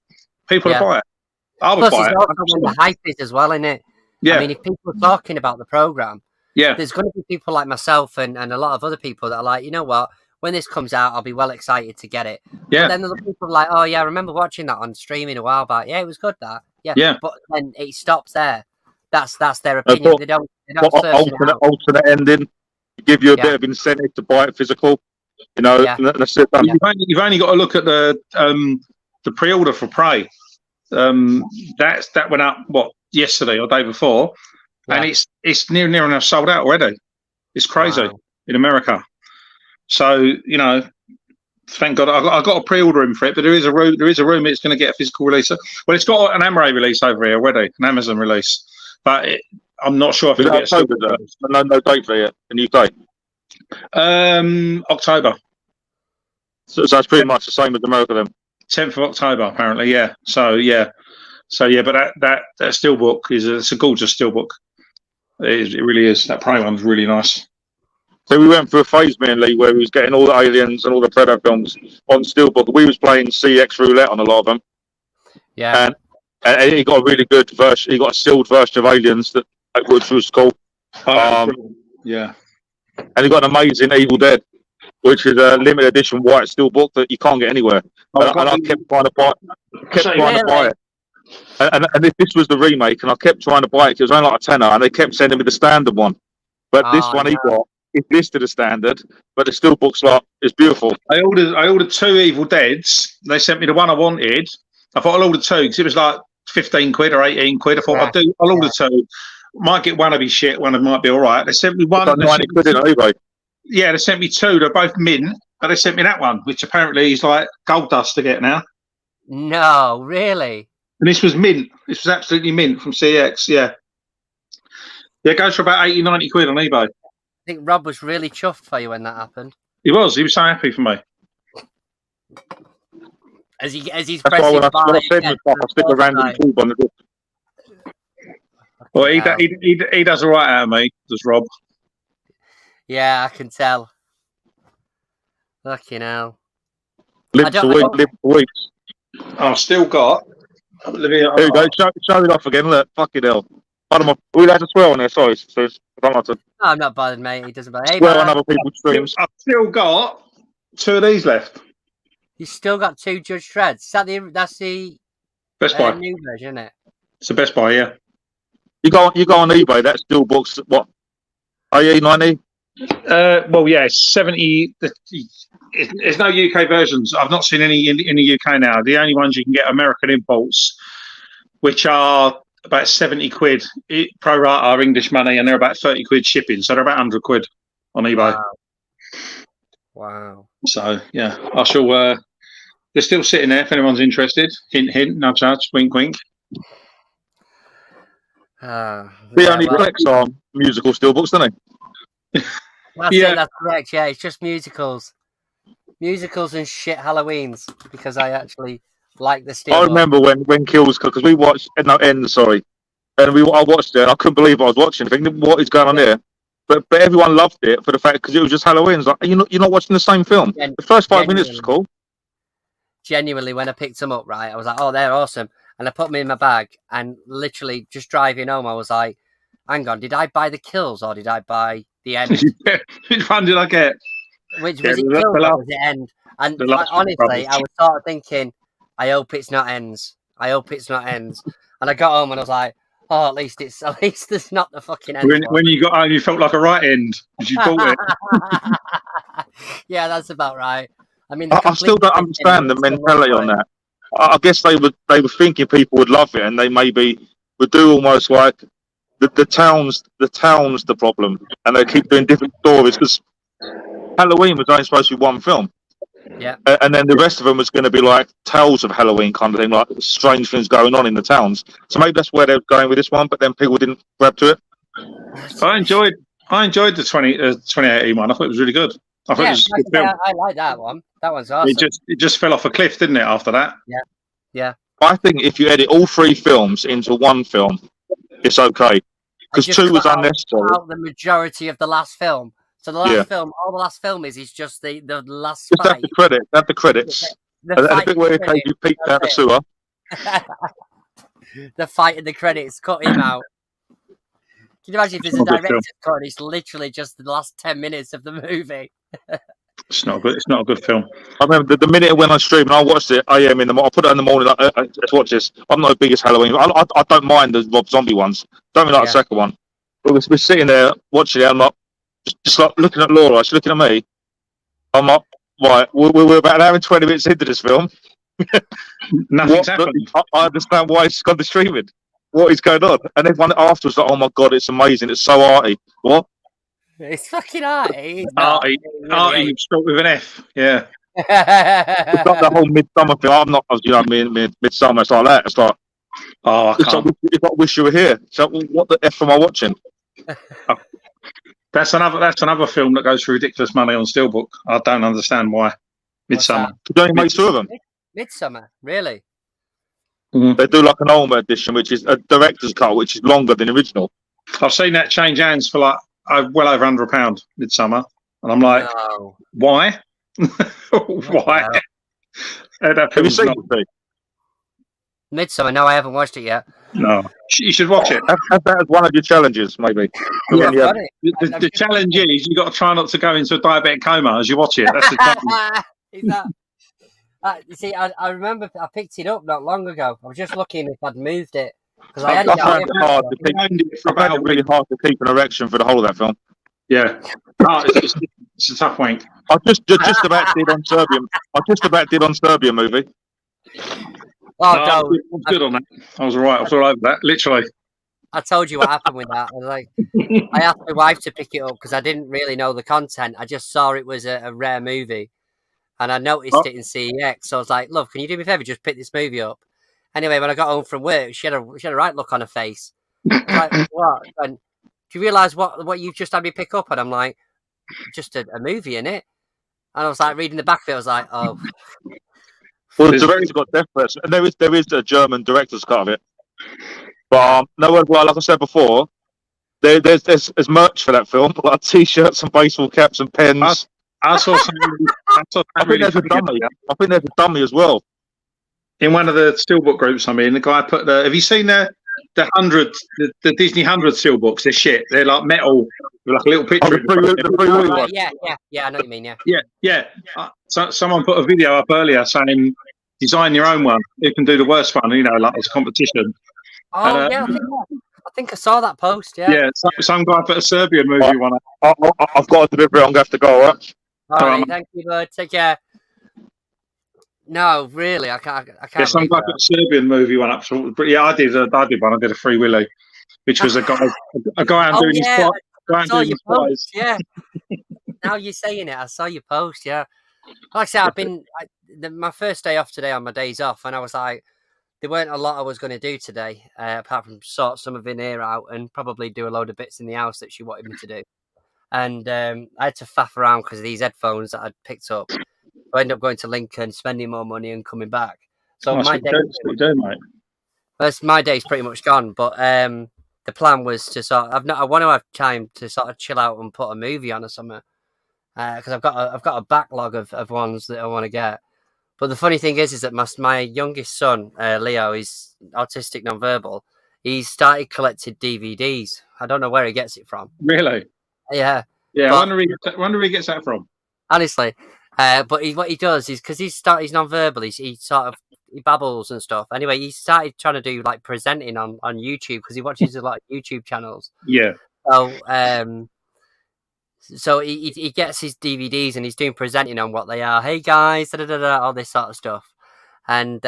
people will buy it. I would Plus, buy it's it. also when the hype is as well, isn't it? Yeah. I mean, if people are talking about the program, Yeah. there's going to be people like myself and a lot of other people that are like, you know what? When this comes out, I'll be well excited to get it. Yeah. But then there's people like, oh yeah, I remember watching that on streaming a while back. Yeah, it was good. That. Yeah. Yeah. But then it stops there. That's their opinion. They don't search it out. Alternate ending. Give you a bit of incentive to buy it physical. You know, that's it. You've only got to look at the pre-order for Prey. That went up yesterday or day before, and it's near enough sold out already. It's crazy in America. So you know, thank God I got a pre-order in for it, but there is a room it's going to get a physical release. Well, it's got an Amray release over here already, an Amazon release, but I'm not sure if it'll get no date for it in the UK. October. So it's pretty much the same as America then. 10th of October, apparently. Yeah. So but that steelbook it's a gorgeous steelbook. It really is. That Prey one's really nice. So we went through a phase, me and Lee, where we was getting all the Aliens and all the Predator films on steelbook. We was playing CX roulette on a lot of them. Yeah. And he got a really good version. He got a sealed version of Aliens which was cool. Yeah. And he got an amazing Evil Dead, which is a limited edition white steelbook that you can't get anywhere. And I kept trying to buy it. And this was the remake, and I kept trying to buy it. It was only like a tenner, and they kept sending me the standard one. But this one he got is listed as standard, but the steelbook's it's beautiful. I ordered 2 Evil Deads. They sent me the one I wanted. I thought I'll order 2 because it was like 15 quid or 18 quid. I thought I'll order 2. Might get one of be shit, one of might be all right. They sent me one. 90 quid in eBay. Yeah, they sent me 2. They're both mint, but they sent me that one, which apparently is like gold dust to get now. No, really? And this was mint. This was absolutely mint from CX. Yeah. Yeah, it goes for about 80, 90 quid on eBay. I think Rob was really chuffed for you when that happened. He was so happy for me. As he's That's pressing why when I buy, said I stick a random tube on the disc. Well, he does all right out of me, does Rob. Yeah, I can tell. Fucking hell. Live for weeks. I've still got. There you go. Show it off again. Look, fucking hell. We'd have to swear on there. Sorry, I don't like to. No, I'm not bothered, mate. He doesn't bother. Hey, swear on other people's streams. I've still got 2 of these left. You still got 2 Judge Dreds. That's the Best Buy. new version, isn't it? It's the Best Buy, yeah. You go on eBay. That still books what? AE 90. Well, yeah, 70. There's no UK versions. I've not seen any in the UK now. The only ones you can get are American imports, which are about 70 quid pro rata English money, and they're about 30 quid shipping. So they're about 100 quid on eBay. Wow. So yeah, I shall. They're still sitting there if anyone's interested. Hint, hint, nudge, nudge, wink, wink. The only collects are musical steelbooks, don't they? That's correct. Yeah, it's just musicals and shit Halloweens because I actually like the steelbook. I remember when Kills, because we watched and I watched it. And I couldn't believe what I was watching. Thinking, what is going on here? But everyone loved it for the fact because it was just Halloween. It's like you're not watching the same film. The first 5 minutes was cool. Genuinely, when I picked them up, right, I was like, oh, they're awesome. And I put them in my bag, and literally just driving home, I was like, hang on, did I buy the Kills or did I buy the End? Which one did I get? Was it Kills or was it End? And honestly, I was sort of thinking, I hope it's not Ends. And I got home and I was like, oh, at least it's not the fucking End. When you got home, you felt like a right end because you bought it. Yeah, that's about right. I mean, I still don't understand the mentality on that. I guess they were thinking people would love it, and they maybe would do almost like the town's the problem, and they keep doing different stories because Halloween was only supposed to be one film. Yeah. And then the rest of them was going to be like tales of Halloween kind of thing, like strange things going on in the towns. So maybe that's where they were going with this one, but then people didn't grab to it. I enjoyed the 2018 one. I thought it was really good. I thought it was a good film. I like that one. That one's awesome. It just fell off a cliff, didn't it? After that. Yeah. I think if you edit all three films into one film, it's okay. Because two was unnecessary. Out the majority of the last film. So the last film, all the last film is just the last just fight. Have the credits. The bit where you peeked out the sewer. The fight in the credits, cut him out. Can you imagine if there's a director's cut and it's literally just the last 10 minutes of the movie? It's not good. It's not a good film. I remember the minute it went on stream and I watched it AM in the morning. I put it in the morning. Let's watch this. I'm not the biggest Halloween. I don't mind the Rob Zombie ones. Don't really like the second one. But we're sitting there watching it. I'm like, just like looking at Laura. She's looking at me. I'm like, right, we're about an hour and 20 minutes into this film. Nothing's happened. I understand why it's gone to streaming. What is going on? And everyone afterwards like, oh my god, it's amazing. It's so arty. What? It's fucking arty. Arty, spelled with an F. Yeah. It's like the whole Midsummer thing. I'm not, Midsummer. It's like that. It's like, I can't. It's like Wish You Were Here. So what the F am I watching? That's another film that goes for ridiculous money on Steelbook. I don't understand why. Midsummer. You only make two of them. Midsummer, really? Mm-hmm. They do like an Ulmer edition, which is a director's cut, which is longer than the original. I've seen that change hands for like well over £100 Midsummer, and I'm like, why? Why? Have you seen it? Midsummer? No, I haven't watched it yet. No, you should watch it. Have that as one of your challenges, maybe. Yeah. The challenge is you got to try not to go into a diabetic coma as you watch it. That's the challenge. Is that? You see, I remember I picked it up not long ago. I was just looking if I'd moved it because I had it really hard to keep an erection for the whole of that film. Yeah, it's a tough wank. I just about did on Serbian. I just about did on Serbian movie. I was good on that. I was all right. I was all over that. Literally. I told you what happened with that. I asked my wife to pick it up because I didn't really know the content. I just saw it was a rare movie. And I noticed it in CEX. So I was like, love, can you do me a favour? Just pick this movie up. Anyway, when I got home from work, she had a right look on her face. I was like, what? And do you realise what you've just had me pick up? And I'm like, just a movie, innit? And I was like, reading the back of it, I was like, oh. Well, the director's got Death Press. And there is a German director's cut of it. But, like I said before, there's merch for that film. Like T-shirts and baseball caps and pens. I think there's a dummy. I think there's a dummy as well. In one of the Steelbook groups I'm in, the guy put have you seen the Disney 100 Steelbooks? They're shit. They're like metal with like a little picture. Yeah, I know what you mean. Yeah. So someone put a video up earlier saying design your own one. You can do the worst one, like as a competition. Oh yeah, I think I saw that post. Yeah. Some guy put a Serbian movie one up. I've got to deliver it. I'm going to have to go. All right. All right, thank you, bud. Take care. No, really, I can't. Yeah, some guy put a Serbian movie one up. So, but yeah, I did one. I did a Free Willy, which was a guy I'm doing his plot. I saw your post. Yeah. Now you're saying it, I saw your post. Yeah. Like I said, my first day off today on my days off, and I was like, there weren't a lot I was going to do today, apart from sort some of Veneer out and probably do a load of bits in the house that she wanted me to do. And I had to faff around because of these headphones that I'd picked up. I ended up going to Lincoln, spending more money and coming back. So my day's pretty much gone. But the plan was to I want to have time to sort of chill out and put a movie on or something. Because I've got a backlog of ones that I want to get. But the funny thing is that my youngest son, Leo, is autistic nonverbal. He's started collecting DVDs. I don't know where he gets it from. Really? Yeah. Yeah, I wonder where he gets that from. Honestly. But what he does is, because he's nonverbal, he babbles and stuff. Anyway, he started trying to do like presenting on YouTube because he watches a lot of YouTube channels. Yeah. So So he gets his DVDs and he's doing presenting on what they are. Hey guys, da, da, da, da, all this sort of stuff. And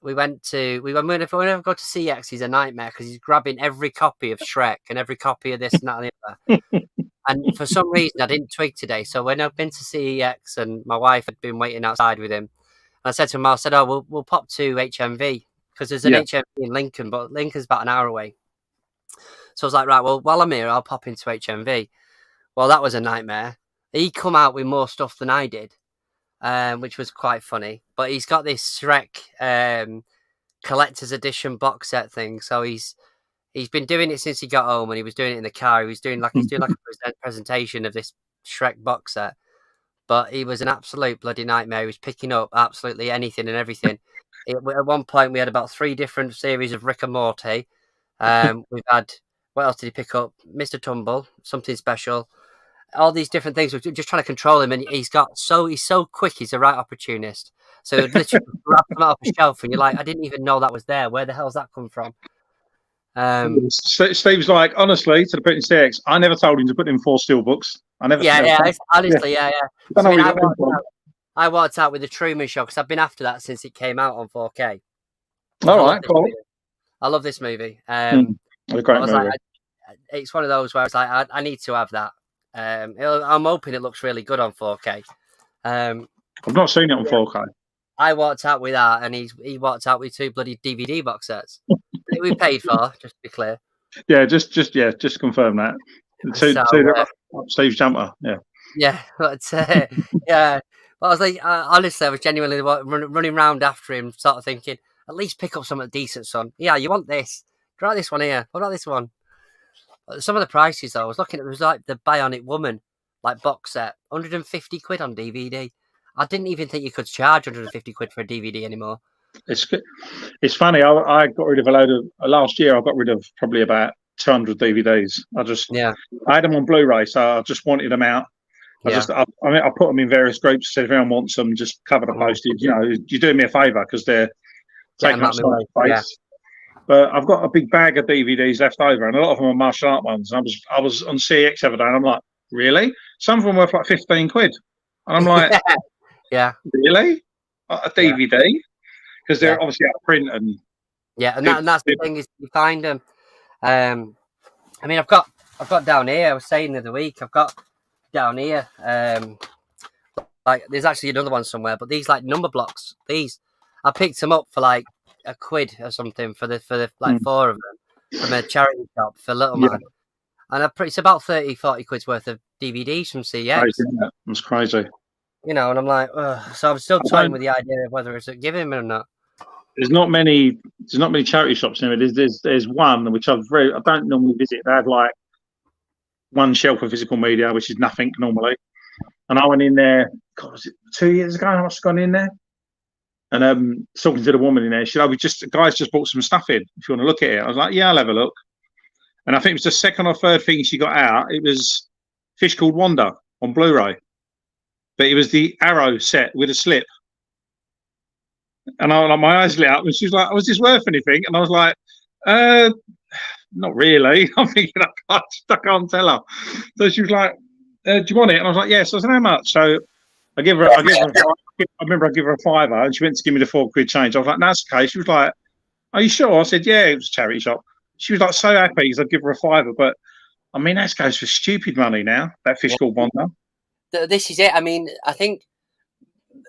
we went to whenever we go to CX, he's a nightmare because he's grabbing every copy of Shrek and every copy of this and that and the other. And for some reason, I didn't twig today. So when I've been to CEX and my wife had been waiting outside with him, and I said to him, I said, "Oh, we'll pop to HMV because there's an HMV in Lincoln, but Lincoln's about an hour away." So I was like, right, well, while I'm here, I'll pop into HMV. Well, that was a nightmare. He come out with more stuff than I did, which was quite funny. But he's got this Shrek collector's edition box set thing. So he's been doing it since he got home, and he was doing it in the car. He's doing like a presentation of this Shrek box set. But he was an absolute bloody nightmare. He was picking up absolutely anything and everything. At one point, we had about 3 different series of Rick and Morty. We've had, what else did he pick up? Mr. Tumble, Something Special. All these different things. We're just trying to control him, and he's so quick. He's a right opportunist. So he'd literally grab them off a shelf, and you're like, I didn't even know that was there. Where the hell's that come from? Steve's like, honestly, to the put in CX, I never told him to put in 4 steel books. I never. Honestly. I walked out with the Truman Show because I've been after that since it came out on 4K. All right, cool. I love this movie. A great movie. Like, it's one of those where I was like, I need to have that. I'm hoping it looks really good on 4K. I've not seen it on 4K. I walked out with that, and he walked out with 2 bloody DVD box sets that we paid for. Just to be clear. Yeah, just confirm that. Steve's jumper. Yeah, but yeah. But I was like, honestly, I was genuinely running around after him, sort of thinking, at least pick up something decent, son. Yeah, you want this? Try this one here. What about this one? But some of the prices, though, I was looking at, it was like the Bionic Woman, like box set, 150 quid on DVD. I didn't even think you could charge 150 quid for a DVD anymore. It's funny. I got rid of last year. I got rid of probably about 200 DVDs. I had them on Blu-ray, so I just wanted them out. I put them in various groups. So if anyone wants them, just cover the postage. You know, you're doing me a favour because they're taking up some space. Yeah. But I've got a big bag of DVDs left over, and a lot of them are martial art ones. I was on CX the other day, and I'm like, really? Some of them worth like 15 quid, and I'm like, yeah, really? A DVD? Because they're obviously out of print and and that's the thing is you find them. I mean, I've got down here. I was saying the other week, I've got down here. Like there's actually another one somewhere, but these like number blocks. These I picked them up for like £1 or something for the like 4 of them from a charity shop for Little Man, and it's about 30-40 quid's worth of DVDs from CX. That's crazy. You know, and I'm like, ugh. So I'm still toying with the idea of whether it's a give him or not. There's not many charity shops anyway. There's one which I don't normally visit. They have like one shelf of physical media, which is nothing normally. And I went in there. God, was it 2 years ago? I must have gone in there. And talking to the woman in there, she said, the guys just brought some stuff in. If you want to look at it, I was like, yeah, I'll have a look. And I think it was the second or third thing she got out. It was Fish Called Wanda on Blu-ray, but it was the Arrow set with a slip. And my eyes lit up, and she was like, "Was this worth anything?" And I was like, "Not really." I'm thinking, I can't tell her. So she was like, "Do you want it?" And I was like, "Yes." I said, "How much?" So I remember I give her a £5, and she went to give me the £4 change. I was like, "No, that's okay." She was like, "Are you sure?" I said, "Yeah, it was a charity shop." She was like so happy because I'd give her a £5, but I mean that goes for stupid money now. That Fish Called Wanda. This is it. I mean, I think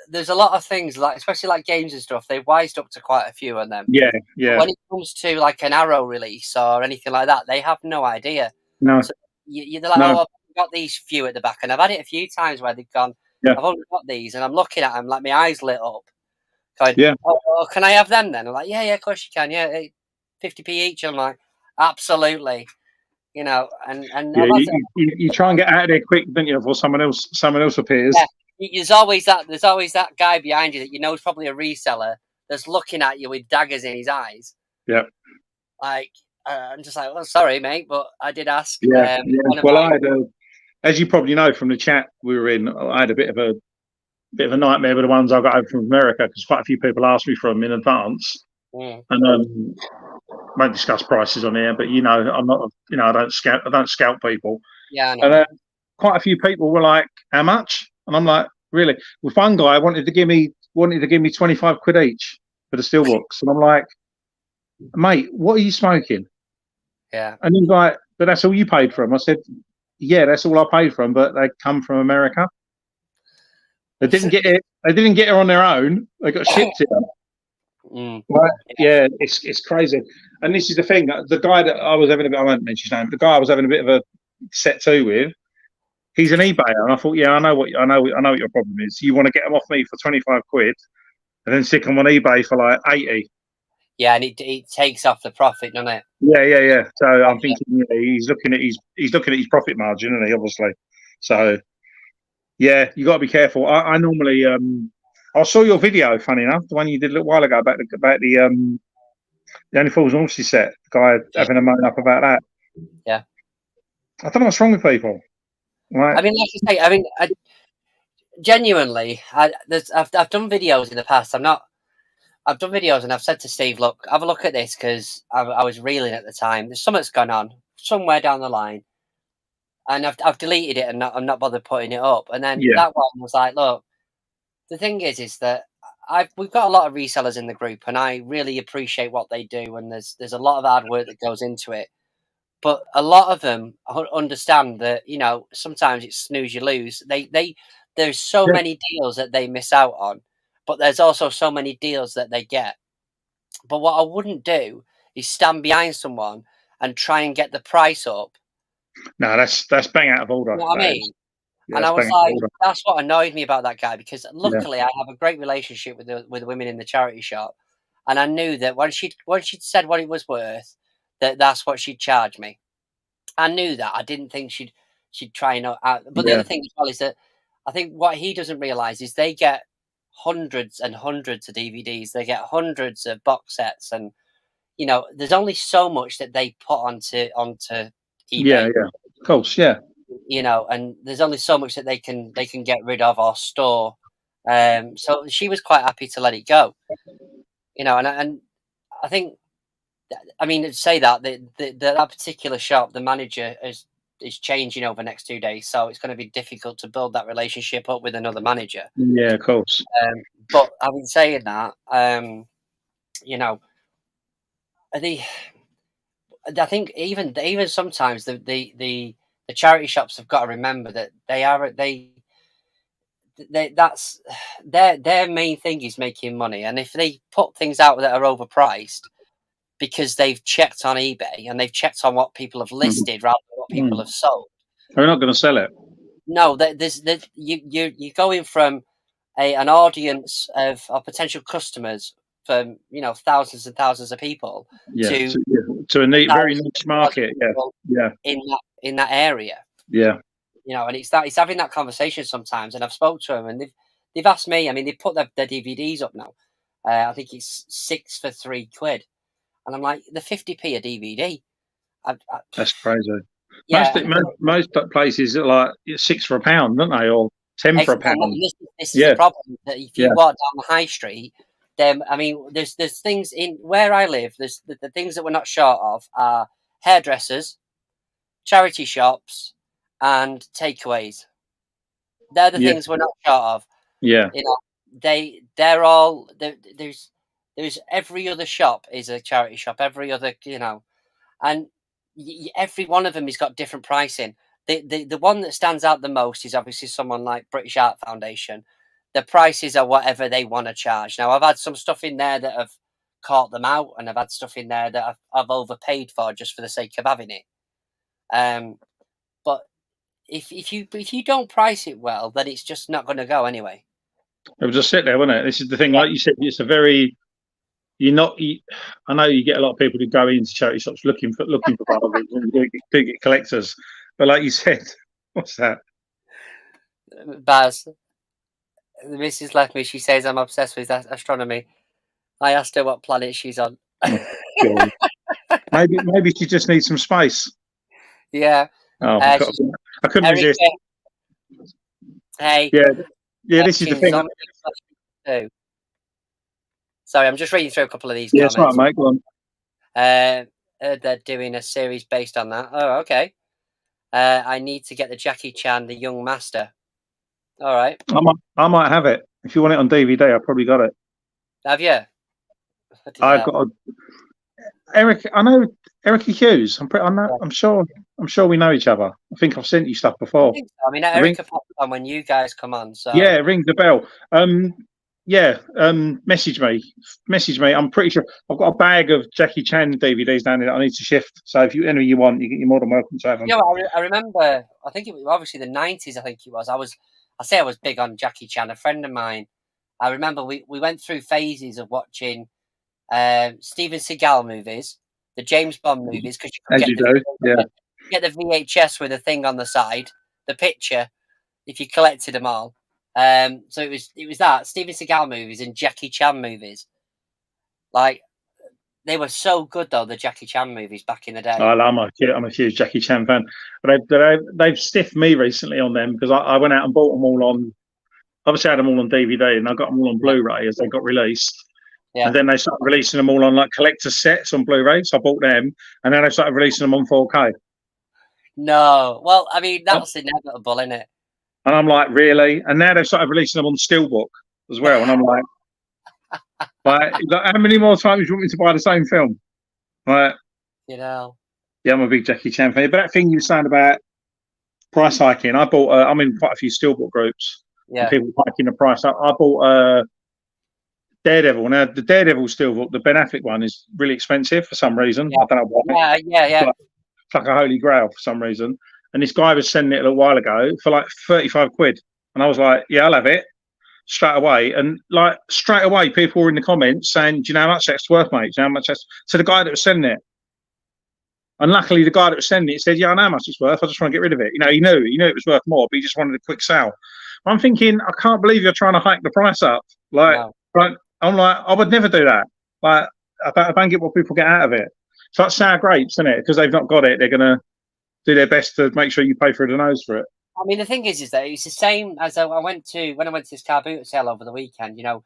there's a lot of things, like especially like games and stuff. They've wised up to quite a few of them. Yeah. But when it comes to like an Arrow release or anything like that, they have no idea. No. So they're like, "Oh, I've got these few at the back," and I've had it a few times where they've gone, "I've only got these," and I'm looking at them like my eyes lit up. Going, "Oh, can I have them then?" I'm like, "Yeah, of course you can. Yeah, 50p each." I'm like, "Absolutely." You know, and you try and get out of there quick, don't you? Before someone else appears. Yeah, there's always that guy behind you that you know is probably a reseller that's looking at you with daggers in his eyes. Yeah. Like I'm just like, "Well, sorry, mate, but I did ask." Yeah. Well, I had as you probably know from the chat we were in, I had a bit of a nightmare with the ones I got over from America because quite a few people asked me for them in advance. And won't discuss prices on here, but you know, I'm not, you know, I don't scout people. Yeah, I know. quite a few people were like, "How much?" And I'm like, "Really?" With one guy wanted to give me 25 quid each for the steelbooks, and I'm like, "Mate, what are you smoking?" Yeah. And he's like, "But that's all you paid for them." I said, "Yeah, that's all I paid for them, but they come from America. They didn't get it. They didn't get it on their own. They got shipped here." Mm. Right. Yeah, it's crazy. And this is the thing. The guy that I was having a bit, I won't mention his name. The guy I was having a bit of a set to with, he's an eBayer, and I thought, yeah, I know what your problem is. You want to get them off me for 25 quid, and then stick them on eBay for like 80. Yeah, and it takes off the profit, doesn't it? Yeah. So I'm thinking, he's looking at his profit margin, isn't he? Obviously. So yeah, you got to be careful. I normally I saw your video, funny enough, the one you did a little while ago about the Only Fools and Horses set. The guy having a moan up about that. Yeah. I don't know what's wrong with people. Right? I mean, like you say, I mean, genuinely, I've done videos in the past. I've done videos and I've said to Steve, look, have a look at this because I was reeling at the time. There's something's gone on somewhere down the line, and I've deleted it and I'm not bothered putting it up. And then Yeah. that one was like, look, the thing is that we've got a lot of resellers in the group, and I really appreciate what they do, and there's a lot of hard work that goes into it. But a lot of them understand that, you know, sometimes it's snooze you lose. There's so Yeah. many deals that they miss out on, but there's also so many deals that they get. But what I wouldn't do is stand behind someone and try and get the price up. No, that's bang out of order. You know what I mean? Yeah, And I that's was bang out of like, order. that's what annoyed me about that guy, because luckily I have a great relationship with the women in the charity shop, and I knew that when she'd said what it was worth, that's what she'd charge me. I knew that. I didn't think she'd try and out. But the Yeah. other thing as well is that I think what he doesn't realise is they get hundreds and hundreds of DVDs. They get hundreds of box sets, and you know, there's only so much that they put onto eBay. Yeah. Of course, yeah. You know, and there's only so much that they can get rid of or store. So she was quite happy to let it go. You know, and I think, I mean, to say that that particular shop, the manager is changing over the next 2 days, so it's going to be difficult to build that relationship up with another manager. Yeah, of course. But having saying that, you know, I think even sometimes the charity shops have got to remember that that's their main thing is making money, and if they put things out that are overpriced because they've checked on eBay and they've checked on what people have listed rather than what people have sold, They're not going to sell it. No, you're going from an audience of potential customers from, you know, thousands and thousands of people to a very niche market. Yeah. in that area. Yeah. You know, and it's having that conversation sometimes. And I've spoke to them, and they've asked me. I mean, they put their DVDs up now. I think it's 6 for £3, and I'm like, the 50p a DVD. That's crazy. Yeah, most places are like £6 for £1, don't they, or 10 for £1? This is the problem. That if you walk down the high street, then I mean, there's things in where I live. There's the things that we're not short of are hairdressers, charity shops, and takeaways. They're the things we're not short of. Yeah. You know, they're all there's every other shop is a charity shop. Every other, you know, and every one of them has got different pricing. The one that stands out the most is obviously someone like British Art Foundation. The prices are whatever they want to charge. Now, I've had some stuff in there that have caught them out, and I've had stuff in there that I've overpaid for just for the sake of having it. But if you don't price it well, then it's just not going to go anyway. It would just sit there, wouldn't it? This is the thing, like you said, it's a very I know you get a lot of people who go into charity shops looking for bargains and do get collectors, but like you said, what's that? Baz, the missus left me. She says I'm obsessed with astronomy. I asked her what planet she's on. Maybe she just needs some space. Yeah. Oh, I couldn't resist. Hey. Yeah. This is the thing. Sorry, I'm just reading through a couple of these. Yeah, it's right, mate. Go on. They're doing a series based on that. Oh, okay. I need to get the Jackie Chan, The Young Master. All right. I might have it. If you want it on DVD, I've probably got it. Have you? I've got Eric. I know Eric Hughes. I'm sure we know each other. I think I've sent you stuff before. I think so. I mean, Erica pops on when you guys come on. So yeah, it rings the bell. Message me. I'm pretty sure I've got a bag of Jackie Chan DVDs down there that I need to shift. So if you any you want, you're more than welcome to have them. You know, I remember. I think it was obviously the 90s. I think it was. I was big on Jackie Chan. A friend of mine. I remember we went through phases of watching Steven Seagal movies, the James Bond movies, because you could get the VHS with a thing on the side, the picture, if you collected them all. So it was that Steven Seagal movies and Jackie Chan movies. Like they were so good though, the Jackie Chan movies back in the day. I'm a huge Jackie Chan fan, but they've stiffed me recently on them because I went out and bought them all on. Obviously, I had them all on DVD and I got them all on Blu-ray as they got released. Yeah. And then they started releasing them all on like collector sets on Blu-ray. So I bought them, and then they started releasing them on 4K. No, well, I mean that's inevitable, isn't it? And I'm like, really? And now they've started releasing them on Steelbook as well. And I'm like, how many more times do you want me to buy the same film? Right? You know. Yeah, I'm a big Jackie Chan fan. But that thing you were saying about price hiking, I bought. I'm in quite a few Steelbook groups. Yeah. People hiking the price. I bought Daredevil. Now the Daredevil Steelbook, the Ben Affleck one, is really expensive for some reason. Yeah. I don't know why. Yeah. It's like a holy grail for some reason. And this guy was sending it a little while ago for like 35 quid. And I was like, yeah, I'll have it straight away. And like straight away, people were in the comments saying, do you know how much that's worth, mate? Do you know how much that's... So the guy that was sending it, and luckily the guy that was sending it said, yeah, I know how much it's worth. I just want to get rid of it. You know, he knew it was worth more, but he just wanted a quick sale. I'm thinking, I can't believe you're trying to hike the price up. I'm like, I would never do that. Like, I don't get what people get out of it. So that's sour grapes, isn't it? Because they've not got it, they're going to do their best to make sure you pay through the nose for it. I mean, the thing is that it's the same as when I went to this car boot sale over the weekend. You know,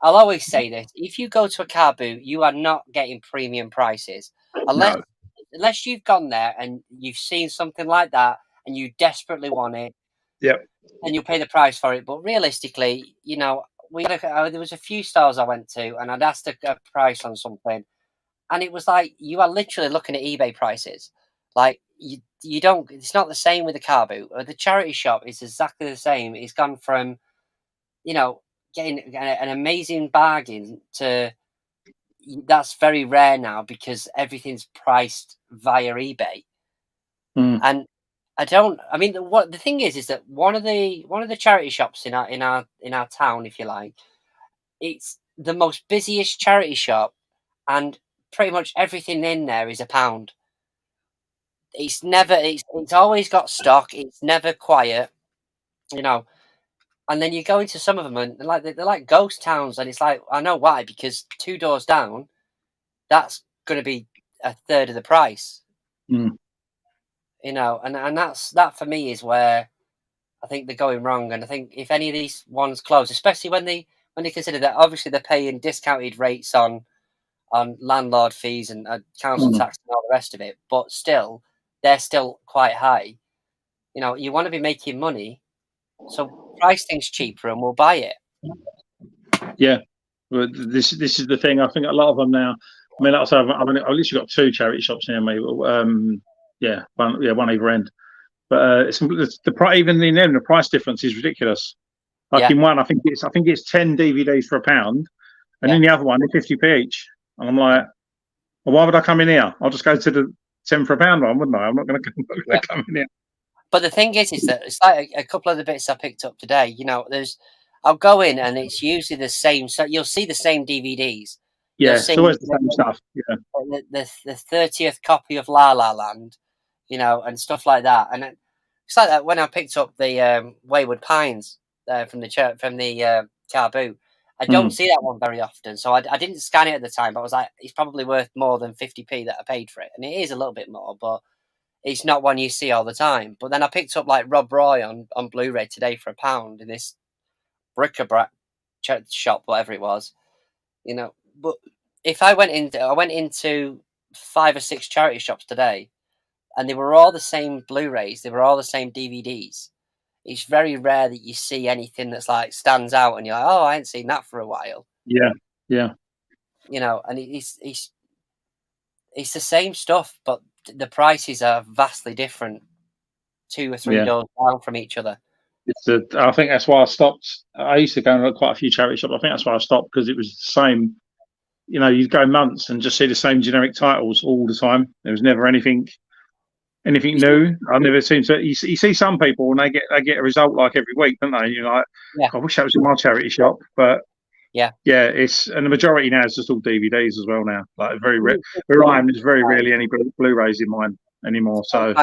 I'll always say this: if you go to a car boot, you are not getting premium prices unless you've gone there and you've seen something like that and you desperately want it. Yep. And you pay the price for it. But realistically, you know, there was a few stores I went to, and I'd asked a price on something, and it was like you are literally looking at eBay prices. Like you don't. It's not the same with the car boot or the charity shop. It's exactly the same. It's gone from, you know, getting an amazing bargain to that's very rare now because everything's priced via eBay. And I mean, the thing is that one of the charity shops in our town, if you like, it's the most busiest charity shop, and pretty much everything in there is £1. It's always got stock. It's never quiet, you know. And then you go into some of them, and they're like ghost towns, and it's like I know why, because 2 doors down, that's going to be a third of the price. You know, and that for me is where I think they're going wrong. And I think if any of these ones close, especially when they consider that obviously they're paying discounted rates on landlord fees and council tax and all the rest of it, but still they're still quite high. You know, you want to be making money, so price things cheaper and we'll buy it. Yeah, well, this is the thing. I think a lot of them now. I mean, like I said, I've literally got 2 charity shops near me. One either end. But it's even in them, the price difference is ridiculous. Like in one, I think it's 10 DVDs for £1, and in the other one, they're 50p each. And I'm like, well, why would I come in here? I'll just go to the 10 for £1 one, wouldn't I? I'm not going to come in here. But the thing is that it's like a couple of the bits I picked up today. You know, I'll go in and it's usually the same. So you'll see the same DVDs. Yeah, it's always the same stuff. Yeah, the 30th copy of La La Land, you know, and stuff like that. And it's like that when I picked up the Wayward Pines from the car boot. I don't see that one very often, so I didn't scan it at the time. But I was like, it's probably worth more than 50p that I paid for it, and it is a little bit more, but it's not one you see all the time. But then I picked up like Rob Roy on Blu-ray today for £1 in this bric-a-brac shop, whatever it was, you know. But if I went into 5 or 6 charity shops today, and they were all the same Blu-rays. They were all the same DVDs. It's very rare that you see anything that's like stands out, and you're like, oh, I hadn't seen that for a while. Yeah, yeah. You know, and it's the same stuff, but the prices are vastly different, 2 or 3 doors down from each other. I think that's why I stopped. I used to go to quite a few charity shops. I think that's why I stopped, because it was the same. You know, you'd go months and just see the same generic titles all the time. There was never anything new. I never seem to. You see some people and they get a result like every week, don't they? You're like, I wish that was in my charity shop, but yeah, it's, and the majority now is just all DVDs as well now. Like very rare. Where I am, there's very rarely any Blu-rays in mine anymore. So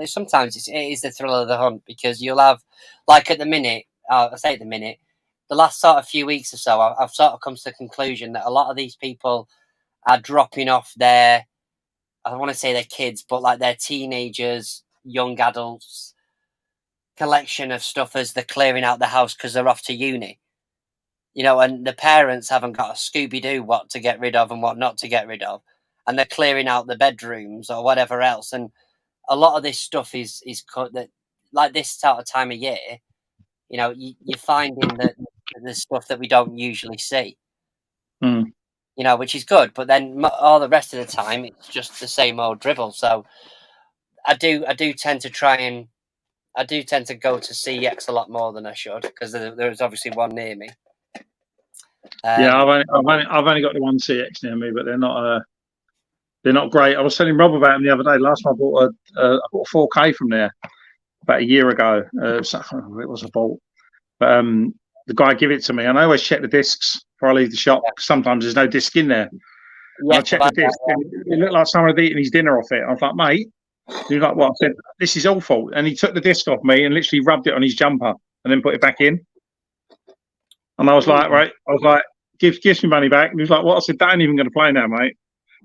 sometimes it is the thrill of the hunt, because you'll have, like at the minute, I say at the minute, the last sort of few weeks or so, I've sort of come to the conclusion that a lot of these people are dropping off their, I want to say their kids, but like their teenagers, young adults collection of stuff as they're clearing out the house because they're off to uni. You know, and the parents haven't got a Scooby-Doo what to get rid of and what not to get rid of. And they're clearing out the bedrooms or whatever else. And a lot of this stuff is cut that, like this sort of time of year, you know, you're finding that the stuff that we don't usually see. You know, which is good. But then all the rest of the time, it's just the same old dribble. So I do tend to try and I do tend to go to CX a lot more than I should, because there's obviously one near me. Yeah, I've only got the one CX near me, but they're not great. I was telling Rob about them the other day. Last time I bought a 4K from there about a year ago. It was a bolt, but the guy gave it to me, and I always check the discs before I leave the shop. Sometimes there's no disc in there. Yeah, I checked the disc. It looked like someone had eaten his dinner off it. I was like, mate, you're like, what? I said, this is awful. And he took the disc off me and literally rubbed it on his jumper and then put it back in. And I was like, right. I was like, give me money back. And he was like, what? I said, that ain't even going to play now, mate.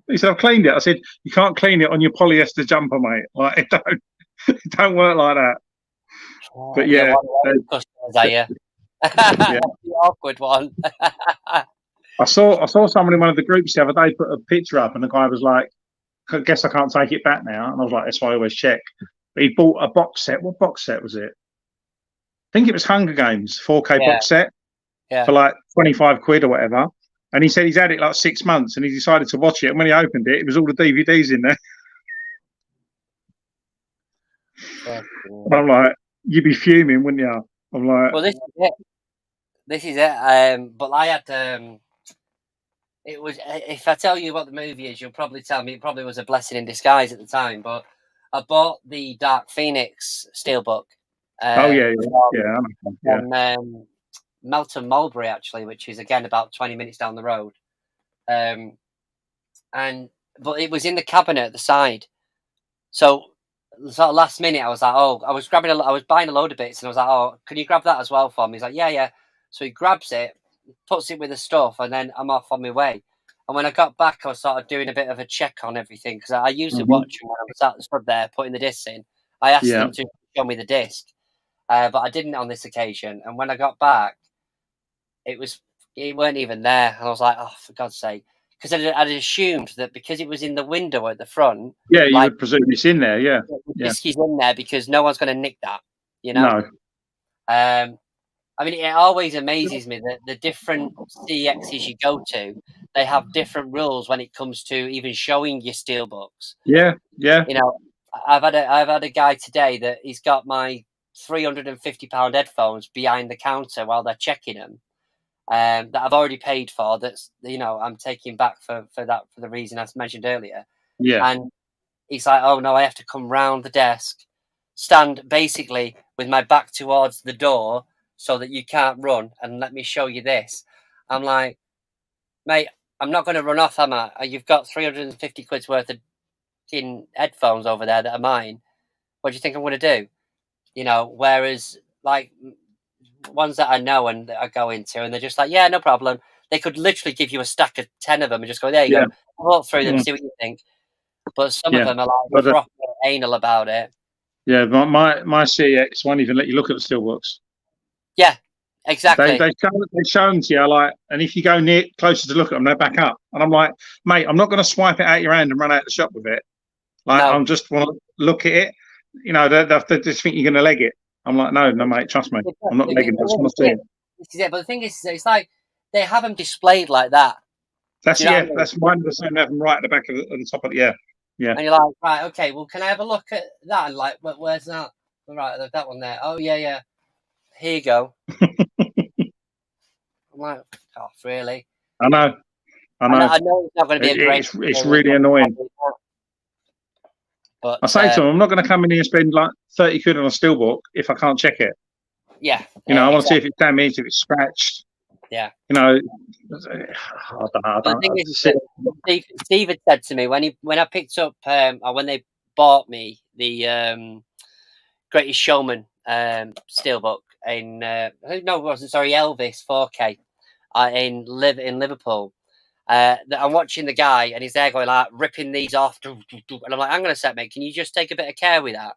He said, I've cleaned it. I said, you can't clean it on your polyester jumper, mate. Like, it don't work like that. But yeah. Yeah. The awkward one. I saw someone in one of the groups the other day put a picture up, and the guy was like, I guess I can't take it back now. And I was like, that's why I always check. But he bought a box set. What box set was it? I think it was Hunger Games 4K box set for like 25 quid or whatever. And he said he's had it like 6 months, and he decided to watch it. And when he opened it, it was all the DVDs in there. I'm like, you'd be fuming, wouldn't you? I'm like, well, this is it. This is it. But I had it was. If I tell you what the movie is, you'll probably tell me it probably was a blessing in disguise at the time. But I bought the Dark Phoenix steelbook. From Melton Mulberry, actually, which is again about 20 minutes down the road. But it was in the cabinet at the side. So sort of last minute, I was like, I was buying a load of bits, and I was like, oh, can you grab that as well for me? He's like, yeah. So he grabs it, puts it with the stuff, and then I'm off on my way. And when I got back, I was sort of doing a bit of a check on everything, because I usually watch them when I was stood there putting the discs in. I asked them to show me the disc, but I didn't on this occasion. And when I got back, it weren't even there. And I was like, oh, for God's sake. Because I'd assumed that because it was in the window at the front. Yeah, you would presume it's in there, yeah. The disc is in there because no one's going to nick that, you know? No. I mean, it always amazes me that the different CXs you go to, they have different rules when it comes to even showing your steelbooks. Yeah. You know, I've had a guy today that he's got my £350 headphones behind the counter while they're checking them. That I've already paid for. That's, you know, I'm taking back for the reason I mentioned earlier. Yeah. And he's like, oh no, I have to come round the desk, stand basically with my back towards the door so that you can't run, and let me show you this. I'm like, mate, I'm not going to run off, am I? You've got 350 quid's worth of headphones over there that are mine. What do you think I'm going to do? You know, whereas like ones that I know and that I go into, and they're just like, yeah, no problem. They could literally give you a stack of 10 of them and just go, there you go, walk through them, see what you think. But some of them are like proper anal about it. Yeah, my CX won't even let you look at the steelbooks. Yeah, exactly. They show them to you, like, and if you go closer to look at them, they back up. And I'm like, mate, I'm not going to swipe it out your hand and run out of the shop with it. Like, No. I'm just want to look at it. You know, they just think you're going to leg it. I'm like, no, mate, trust me, I'm not legging it. I just want to see it. This is it. But the thing is, it's like they have them displayed like that. That's Do you know what I mean? that's 100% have them right at the back of the top of the And you're like, right, okay, well, can I have a look at that? And like, where's that? Right, that one there. Oh yeah. Here you go. I'm like, oh, really? I know. I know it's not going to be a great. It's really annoying. But I say to them, I'm not going to come in here and spend like 30 quid on a steelbook if I can't check it. Yeah. You know, I want to see if it's damaged, if it's scratched. Yeah. You know, I don't know. The thing is, Steve had said to me when I picked up or when they bought me the Greatest Showman steelbook in no, it wasn't, sorry, Elvis 4K in Liverpool. That I'm watching the guy and he's there going like ripping these off, and I'm like, hang on a sec, mate, can you just take a bit of care with that?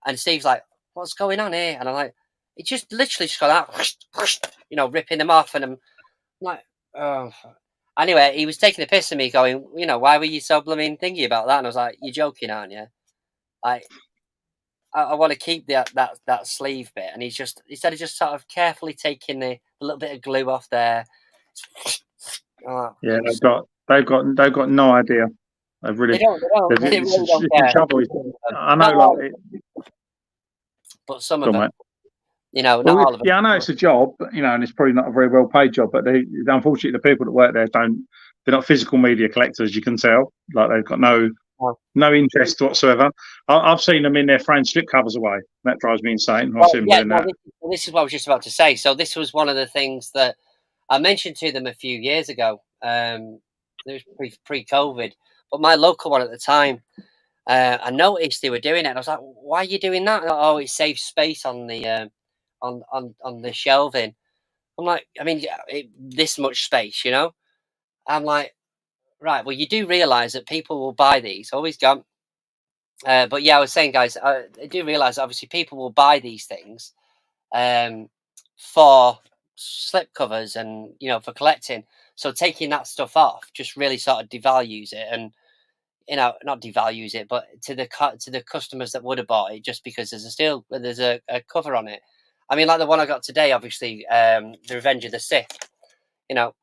And Steve's like, what's going on here? And I'm like, it just literally just got out, you know, ripping them off, and I'm like, oh. Anyway, he was taking the piss of me, going, you know, why were you so blooming thingy about that? And I was like, you're joking, aren't you? Like, I want to keep that sleeve bit, and instead of just sort of carefully taking the little bit of glue off there. Oh, yeah, they've got no idea. They've really. They really don't care. I know, but some of them, you know, not all of them. Yeah, I know it's a job, you know, and it's probably not a very well paid job. But unfortunately, the people that work there they're not physical media collectors. You can tell, like they've got no interest whatsoever. I've seen them in there throwing slip covers away. That drives me insane. This is what I was just about to say. So this was one of the things that I mentioned to them a few years ago. It was pre-COVID, but my local one at the time, I noticed they were doing it. And I was like, "Why are you doing that?" Oh, it saves space on the on the shelving. I'm like, I mean, this much space, you know. I'm like, right. Well, you do realise that people will buy these. Always gone. But yeah, I was saying, guys, I do realise obviously people will buy these things for slip covers and, you know, for collecting. So taking that stuff off just really sort of devalues it, and, you know, not devalues it, but to the customers that would have bought it just because there's a cover on it. I mean, like the one I got today, obviously, the Revenge of the Sith. You know,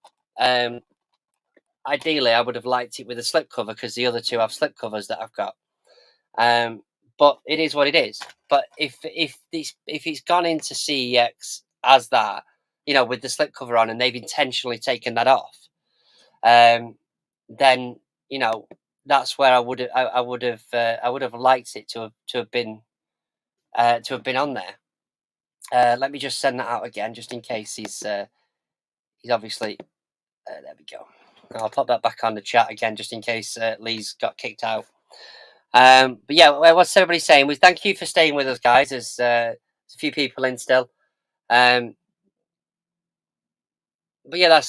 ideally I would have liked it with a slip cover because the other two have slip covers that I've got. But it is what it is. But if it's gone into CEX as that, you know, with the slip cover on, and they've intentionally taken that off, then, you know, that's where I would have liked it to have been on there. Let me just send that out again, just in case he's obviously there we go. I'll pop that back on the chat again, just in case Lee's got kicked out. But yeah, what's everybody saying? Well, thank you for staying with us, guys. There's a few people in still. But yeah,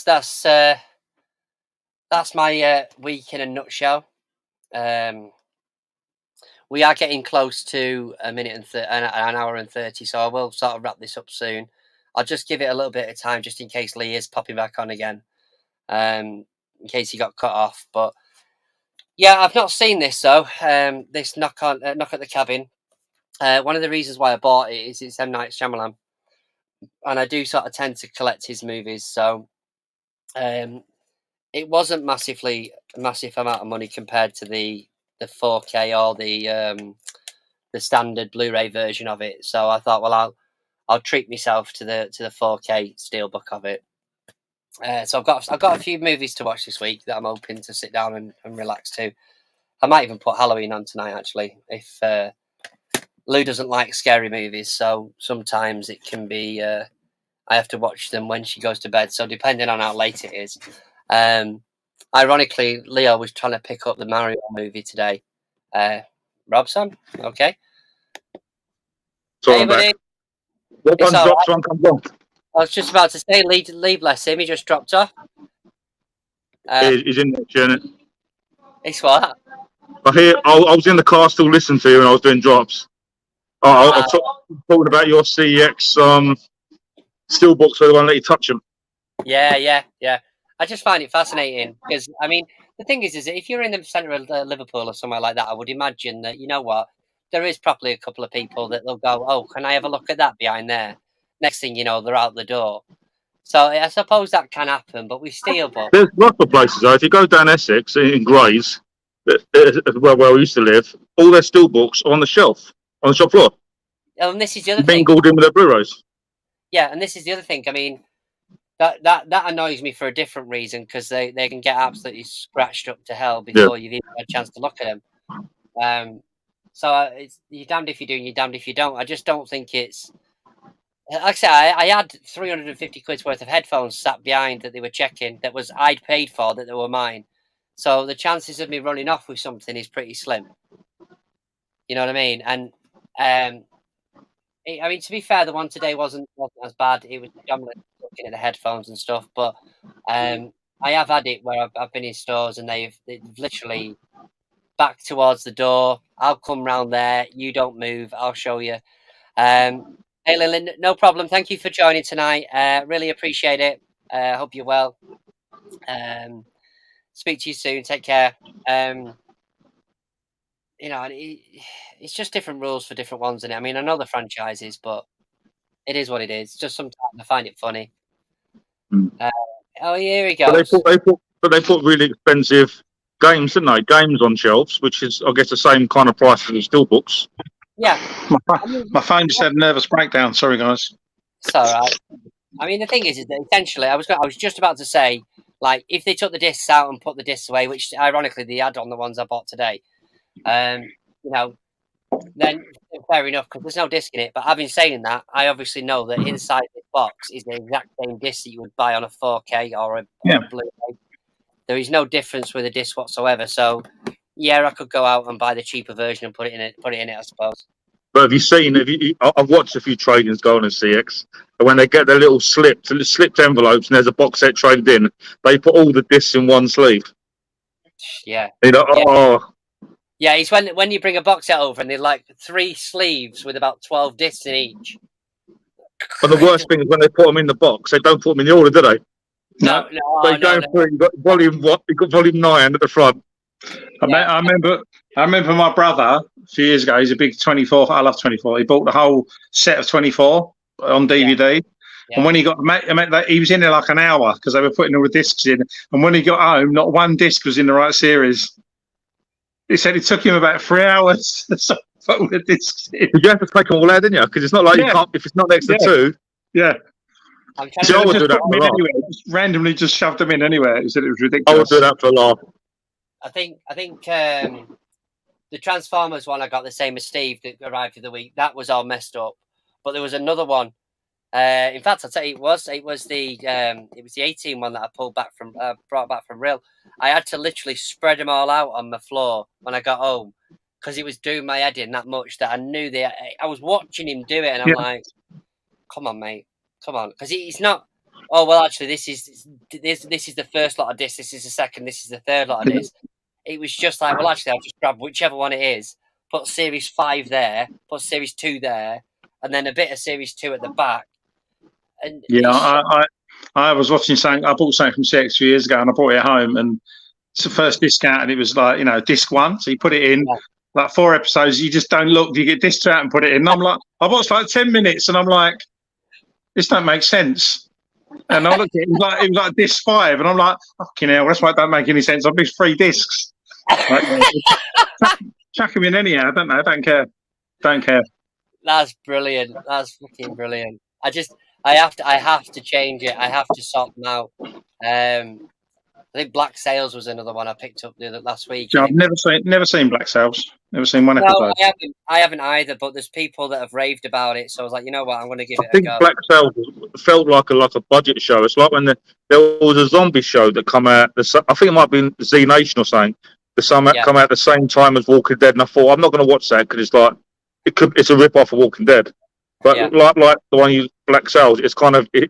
that's my week in a nutshell. We are getting close to a minute and an hour and 30, so I will sort of wrap this up soon. I'll just give it a little bit of time, just in case Lee is popping back on again, in case he got cut off. But yeah, I've not seen this though. This knock at the cabin. One of the reasons why I bought it is it's M. Night Shyamalan, and I do sort of tend to collect his movies. So it wasn't massive amount of money compared to the 4K or the standard Blu-ray version of it. So I thought, well, I'll treat myself to the 4K steelbook of it. So I've got a few movies to watch this week that I'm hoping to sit down and relax to. I might even put Halloween on tonight, actually, if Lou doesn't like scary movies. So sometimes it can be I have to watch them when she goes to bed. So depending on how late it is. Ironically, Leo was trying to pick up the Mario movie today. Robson, okay. So hey, buddy. What one drops, one comes on. I was just about to say, Lee, bless him, he just dropped off. He's in there, Janet. It's what? I was in the car still listening to you when I was doing drops. I was talking about your CEX steelbooks, so they won't let you touch them. Yeah. I just find it fascinating because, I mean, The thing is if you're in the centre of Liverpool or somewhere like that, I would imagine that, you know what, there is probably a couple of people that they'll go, oh, can I have a look at that behind there? Next thing you know, they're out the door. So I suppose that can happen, but with steelbook, There's lots of places though. If you go down Essex in Grays, where we used to live, all their steelbooks are on the shelf, on the shop floor, and this is the other thing. mingled in with their Blu-rays. Yeah, and this is the other thing. I mean, that annoys me for a different reason, because they can get absolutely scratched up to hell before you've even had a chance to look at them. So it's, you're damned if you do and you're damned if you don't. I just don't think it's... Like I said, I had 350 quid's worth of headphones sat behind that they were checking, that was I'd paid for, that they were mine. So the chances of me running off with something is pretty slim. You know what I mean? And I mean, to be fair, the one today wasn't as bad. It was predominantly looking at the headphones and stuff. But I have had it where I've been in stores and they've literally back towards the door. I'll come round there. You don't move. I'll show you. Hey, Lillian, no problem. Thank you for joining tonight. Really appreciate it. Hope you're well. Speak to you soon. Take care. You know, it's just different rules for different ones, isn't it? I mean, I know the franchises, but it is what it is. Just sometimes I find it funny. Oh, here he goes. But they put really expensive games, didn't they? Games on shelves, which is, I guess, the same kind of price as the steelbooks. Yeah. My phone just had a nervous breakdown. Sorry, guys. It's all right. I mean, the thing is that essentially, I was just about to say, like, if they took the discs out and put the discs away, which ironically they had on the ones I bought today, you know, then fair enough, because there's no disc in it. But having saying that, I obviously know that inside this box is the exact same disc that you would buy on a 4K or a Blu-ray. There is no difference with a disc whatsoever. So, yeah, I could go out and buy the cheaper version and put it in it, I suppose. But have you seen? I've watched a few tradings go on in CX, and when they get their little slipped envelopes, and there's a box set traded in, they put all the discs in one sleeve. Yeah. You know, oh. Yeah, it's when you bring a box set over and they're like 3 sleeves with about 12 discs in each. But the worst thing is when they put them in the box, they don't put them in the order, do they? No. They go through. You've got volume 9 at the front. I remember my brother a few years ago. He's a big 24. I love 24. He bought the whole set of 24 on DVD. Yeah. And when he got he was in there like an hour because they were putting all the discs in. And when he got home, not one disc was in the right series. He said it took him about 3 hours to put all the discs in. You have to take them all out, didn't you? Because it's not like you can't, if it's not next to 2. Yeah. So I would do that for a laugh. Anywhere, randomly just shoved them in anyway. He said it was ridiculous. I would do that for a laugh. I think the Transformers one I got the same as Steve that arrived for the week. That was all messed up. But there was another one. In fact, I'll tell you, it was the 18 one that I brought back from Rill. I had to literally spread them all out on the floor when I got home because it was doing my head in that much that I knew I was watching him do it, and I'm like, "Come on, mate, come on," because he's not. Oh well, actually, this is the first lot of discs. This is the second. This is the third lot of discs. It was just like, well, actually, I'll just grab whichever one it is. Put Series 5 there. Put Series 2 there, and then a bit of Series 2 at the back. And I was watching something. I bought something from CX a few years ago, and I brought it home, and it's the first disc out, and it was like, disc 1. So you put it in, like 4 episodes. You just don't look. You get disc 2 out and put it in. And I'm like, I watched like 10 minutes, and I'm like, this don't make sense. And I looked at it, it was like disc 5, and I'm like, fucking hell, that's why it don't make any sense. I've missed 3 discs. Chuck them in anyhow. I don't know. I don't care. Don't care. That's brilliant. That's fucking brilliant. I have to change it. I have to sort them out. I think Black Sails was another one I picked up last week. Yeah, I've never seen Black Sails. Never seen one episode. No, I haven't either. But there's people that have raved about it, so I was like, you know what, I'm going to give it a go. I think Black Sails felt like a budget show. It's like when there was a zombie show that come out. I think it might have been Z Nation or something. Come out at the same time as Walking Dead, and I thought I'm not going to watch that because it's like it's a rip off of Walking Dead. But like the one you Black Sails, it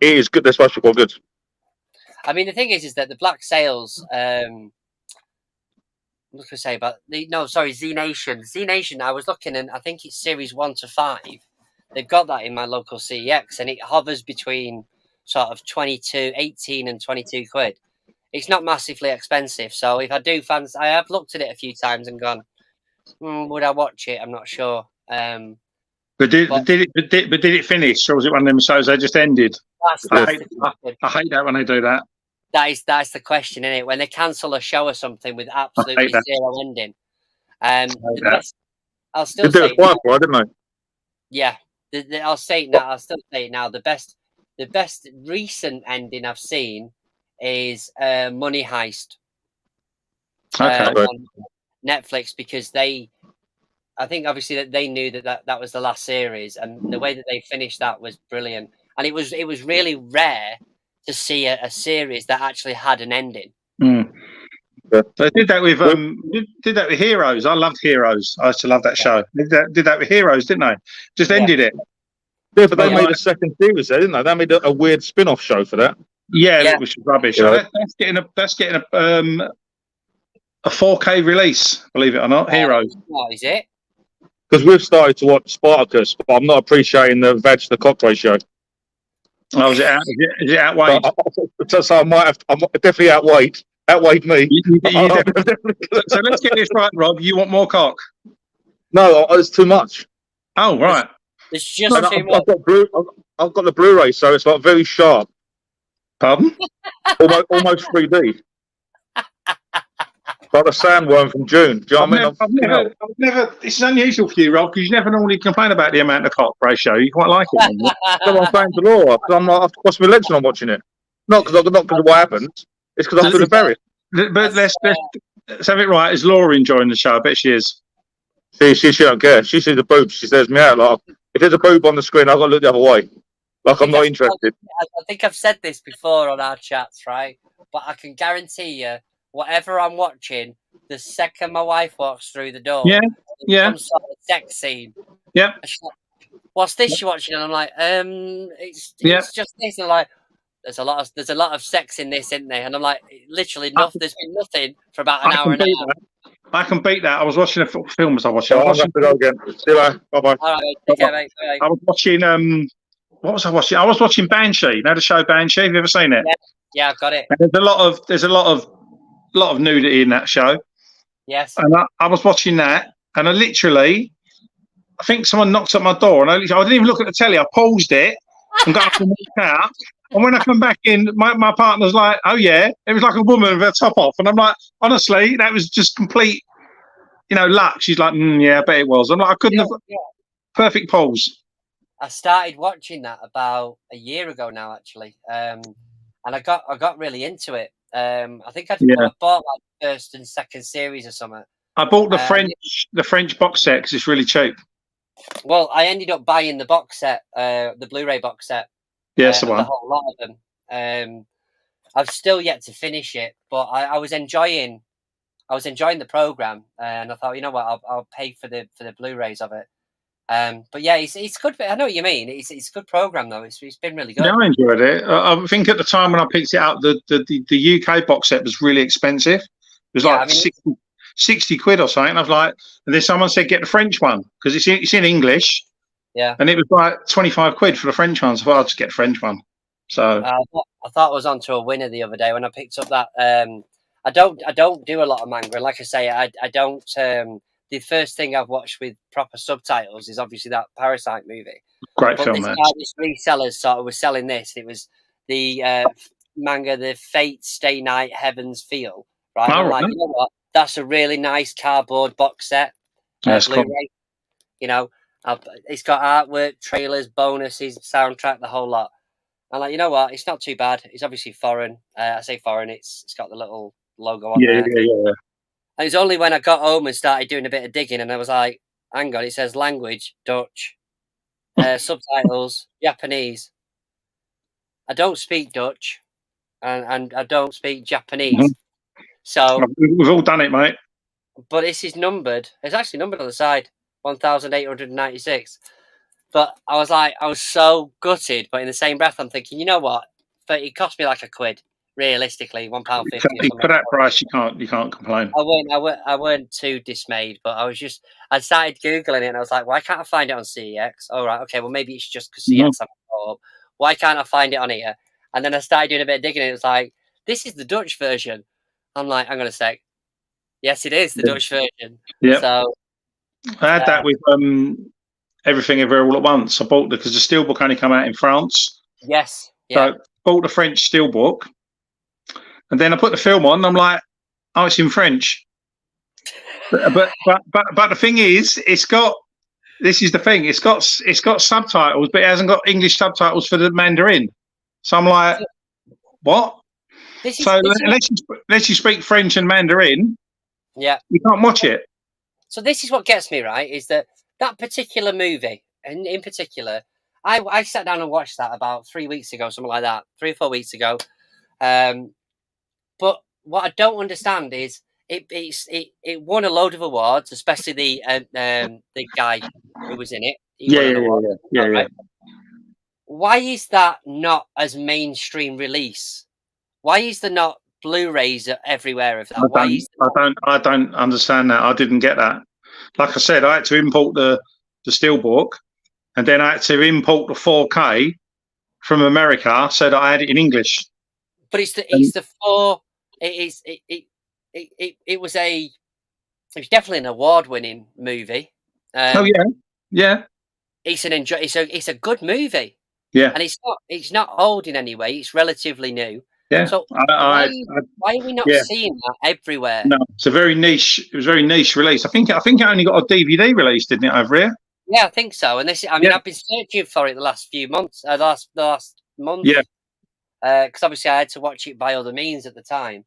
is good. They're supposed to be quite good. I mean, the thing is that the Black Sails. What was I say about Z Nation. Z Nation. I was looking, and I think it's Series 1 to 5. They've got that in my local CEX, and it hovers between sort of 18 and 22 quid. it's not massively expensive. So if I do fancy, I have looked at it a few times and gone, would I watch it? I'm not sure. But did it finish, or was it one of them shows that just ended? I hate that when they do that. That's the question, isn't it? When they cancel a show or something with absolutely zero ending. I'll still They did say it Firefly, didn't they? yeah. I'll say it now. I'll still say it now. The best recent ending I've seen is Money Heist. On Netflix, because I think obviously that they knew that was the last series, and the way that they finished that was brilliant. And it was really rare to see a series that actually had an ending. Yeah. They did that with Heroes. I loved Heroes. I used to love that show. Did that with Heroes, didn't they? Just ended it. Yeah, but they made a second series there, didn't they? They made a weird spin-off show for that. Yeah, which was rubbish. Yeah. That's getting a 4K release, believe it or not. Heroes. What is it? Because we've started to watch Spartacus, but I'm not appreciating the veg to cock ratio. Oh, is it outweighed? So I'm definitely outweighed me. So let's get this right, Rob. You want more cock? No, it's too much. Oh, right. It's just too much. I've got the Blu-ray, so it's like very sharp. Pardon? almost 3D. Like the sandworm from June. Do you know what I mean? I've never. This is unusual for you, Rob, because you never normally complain about the amount of cock ratio. You quite like it. So I'm saying to Laura, because I'm like, I've crossed my legs when I'm watching it. Not because of what happens. It's because I'm feeling buried. But let's have it right. Is Laura enjoying the show? I bet she is. She don't care. She sees the boobs. She says me out. Like, if there's a boob on the screen, I've got to look the other way. Like, I'm not interested. I think I've said this before on our chats, right? But I can guarantee you, whatever I'm watching, the second my wife walks through the door, some sort of sex scene. Yeah. What's this you're watching? And I'm like, it's just this. And I'm like, there's a lot of sex in this, isn't there? And I'm like, literally, there's been nothing for about an hour and a half. I can beat that. I was watching a film as I watched it. I'll have to go again. See you later. Bye-bye. All right, take care, mate. I was watching, what was I watching? I was watching Banshee. You know the show Banshee? Have you ever seen it? Yeah, I've got it. And there's a lot of nudity in that show. Yes. And I was watching that, and I think someone knocked at my door, and I didn't even look at the telly. I paused it and got up and walked out. And when I come back in, my partner's like, "Oh yeah," it was like a woman with her top off, and I'm like, honestly, that was just complete, luck. She's like, "Yeah, I bet it was." I'm like, I couldn't have. Perfect pause. I started watching that about a year ago now, actually, and I got really into it. I think I bought like the first and second series or something. I bought the French box set because it's really cheap. Well, I ended up buying the box set, the Blu-ray box set. Yes, the whole lot of them. I've still yet to finish it, but I was enjoying the program, and I thought, you know what, I'll pay for the Blu-rays of it. But yeah, it's good. I know what you mean. It's a good program though. It's been really good. Yeah, I enjoyed it. I think at the time when I picked it up, the UK box set was really expensive. It was like 60 quid or something. I was like, and then someone said get the French one because it's in English. Yeah. And it was like 25 quid for the French one. So I thought I'd just get the French one. So I thought I was onto a winner the other day when I picked up that. I don't do a lot of manga, and like I say, I don't. The first thing I've watched with proper subtitles is obviously that Parasite movie. Great film, man. This resellers sort of was selling this. It was the manga, The Fate Stay Night Heavens Feel. Right? I'm like, you know what? That's a really nice cardboard box set. That's Blu-ray. Cool. It's got artwork, trailers, bonuses, soundtrack, the whole lot. I'm like, you know what? It's not too bad. It's obviously foreign. I say foreign. It's got the little logo on there. Yeah. And it's only when I got home and started doing a bit of digging, and I was like, hang on, it says language, Dutch, subtitles, Japanese. I don't speak Dutch, and I don't speak Japanese. Mm-hmm. So we've all done it, mate. But this is numbered. It's actually numbered on the side, 1,896. But I was so gutted. But in the same breath, I'm thinking, you know what? But it cost me like £1. Realistically, £1.50. For that price, you can't complain. I weren't too dismayed, but I started googling it, and I was like, why can't I find it on CEX? All right, okay, well maybe it's just because CEX. Why can't I find it on here? And then I started doing a bit of digging, and it was like this is the Dutch version. I'm like, hang on a sec. Yes, it is the Dutch version. Yeah. So I had that with Everything Everywhere All at Once. I bought because the steelbook only come out in France. yes, yeah. So bought the French steelbook, and then I put the film on. And I'm like, oh, it's in French. But the thing is, it's got. This is the thing. It's got subtitles, but it hasn't got English subtitles for the Mandarin. So I'm like, what? Unless you speak French and Mandarin, yeah, you can't watch it. So this is what gets me, right, is that particular movie, and in particular, I sat down and watched that about 3 weeks ago, something like that, 3 or 4 weeks ago. But what I don't understand is it won a load of awards, especially the guy who was in it. Yeah. Why is that not as mainstream release? Why is there not Blu-rays everywhere of that? I don't understand that. I didn't get that. Like I said, I had to import the steelbook, and then I had to import the 4K from America so that I had it in English. But it was definitely an award-winning movie. Yeah. It's a good movie. Yeah, and it's not old in any way. It's relatively new. Yeah. So why are we not seeing that everywhere? No, it's a very niche. It was a very niche release. I think it only got a DVD release, didn't it, over here? Yeah, I think so. And I've been searching for it the last few months. The last month. Yeah. Because obviously I had to watch it by other means at the time.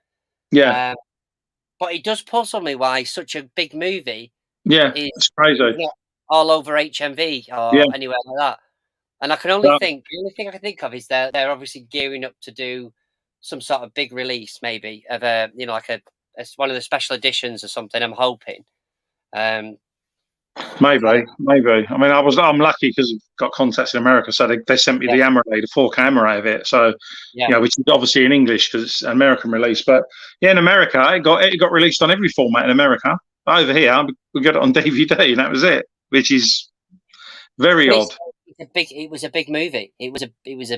Yeah. But it does puzzle me why such a big movie. Yeah, it's crazy. All over HMV or anywhere like that. And I can only think the only thing I can think of is they're obviously gearing up to do some sort of big release, maybe of like one of the special editions or something. I'm hoping. Maybe. I mean, I'm lucky because I've got contacts in America, so they sent me the Amaray, the 4K Amaray of it. So which is obviously in English because it's an American release. But in America, it got released on every format in America. But over here, we got it on DVD, and that was it, which is very odd. It was a big movie. It was a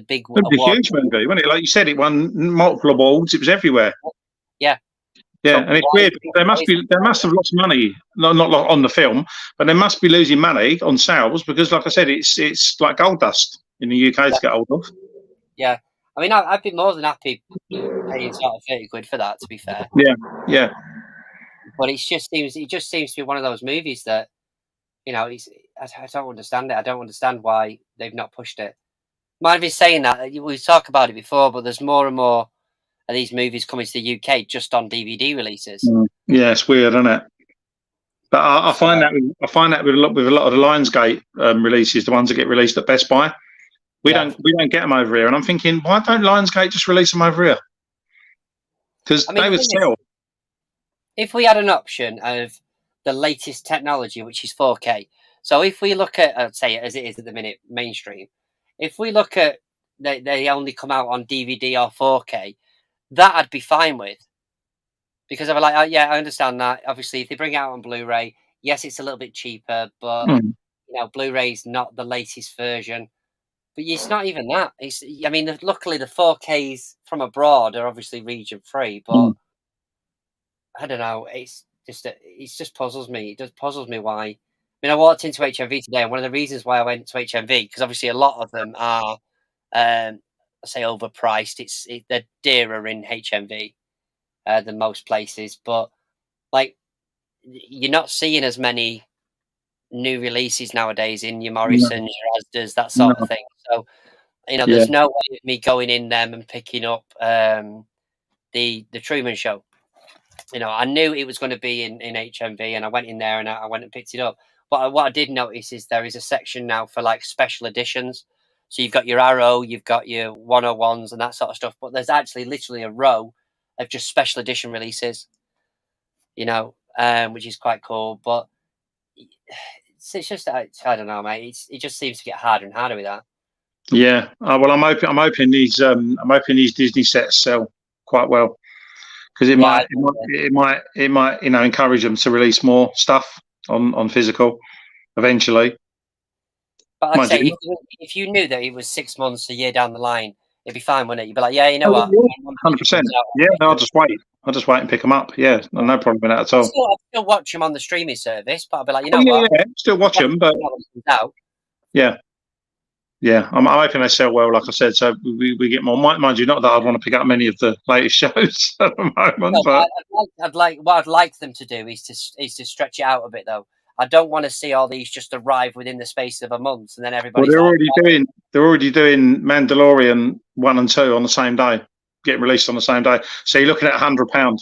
big, huge movie, wasn't it? Like you said, it won multiple awards. It was everywhere. Yeah. Yeah, and it's weird. They must have lost money, not on the film, but they must be losing money on sales because, like I said, it's like gold dust in the UK to get hold of. Yeah, I mean, I'd be more than happy paying sort of £30 for that. To be fair. Yeah. But it just seems to be one of those movies that, I don't understand it. I don't understand why they've not pushed it. Might have been saying that we talked about it before, but there's more and more of these movies coming to the UK just on DVD releases. Yeah, it's weird, isn't it? But I find that with a lot of the Lionsgate releases, the ones that get released at Best Buy, we don't get them over here. And I'm thinking, why don't Lionsgate just release them over here? Because they would sell. If we had an option of the latest technology, which is 4K, so if we look at, say, as it is at the minute, mainstream, if we look at they only come out on DVD or 4K, that I'd be fine with, because I'm like, I understand that. Obviously, if they bring it out on Blu-ray, yes, it's a little bit cheaper, but Blu-ray's not the latest version. But it's not even that. Luckily the 4Ks from abroad are obviously region free, but I don't know. It just puzzles me. It just puzzles me why. I walked into HMV today, and one of the reasons why I went to HMV, because obviously a lot of them are, say, overpriced. They're dearer in HMV than most places, but like you're not seeing as many new releases nowadays in your Morrisons, your Asdas, that sort of thing. So there's no way of me going in them and picking up the Truman Show. I knew it was going to be in HMV, and I went in there and I went and picked it up. But what I did notice is there is a section now for like special editions. So you've got your Arrow, you've got your 101s and that sort of stuff. But there's actually literally a row of just special edition releases, which is quite cool. But it's just, I don't know, mate. It just seems to get harder and harder with that. Yeah. Well, I'm hoping these Disney sets sell quite well, because it might encourage them to release more stuff on physical eventually. But I'd say if you knew that it was 6 months, a year down the line, it'd be fine, wouldn't it? You'd be like, yeah, you know what, 100%. Yeah, no, I'll just wait. I'll just wait and pick them up. Yeah, no problem with that at all. I'd still watch them on the streaming service, but I'd be like, you know Oh, yeah, what, yeah, still watch them, but yeah. Yeah, I'm hoping they sell well, like I said, so we get more. Mind you, not that I'd want to pick up many of the latest shows at the moment, No, but what I'd like them to do is to stretch it out a bit, though. I don't want to see all these just arrive within the space of a month, and then everybody. they're already doing Mandalorian 1 and 2 on the same day, getting released on the same day. So you're looking at £100.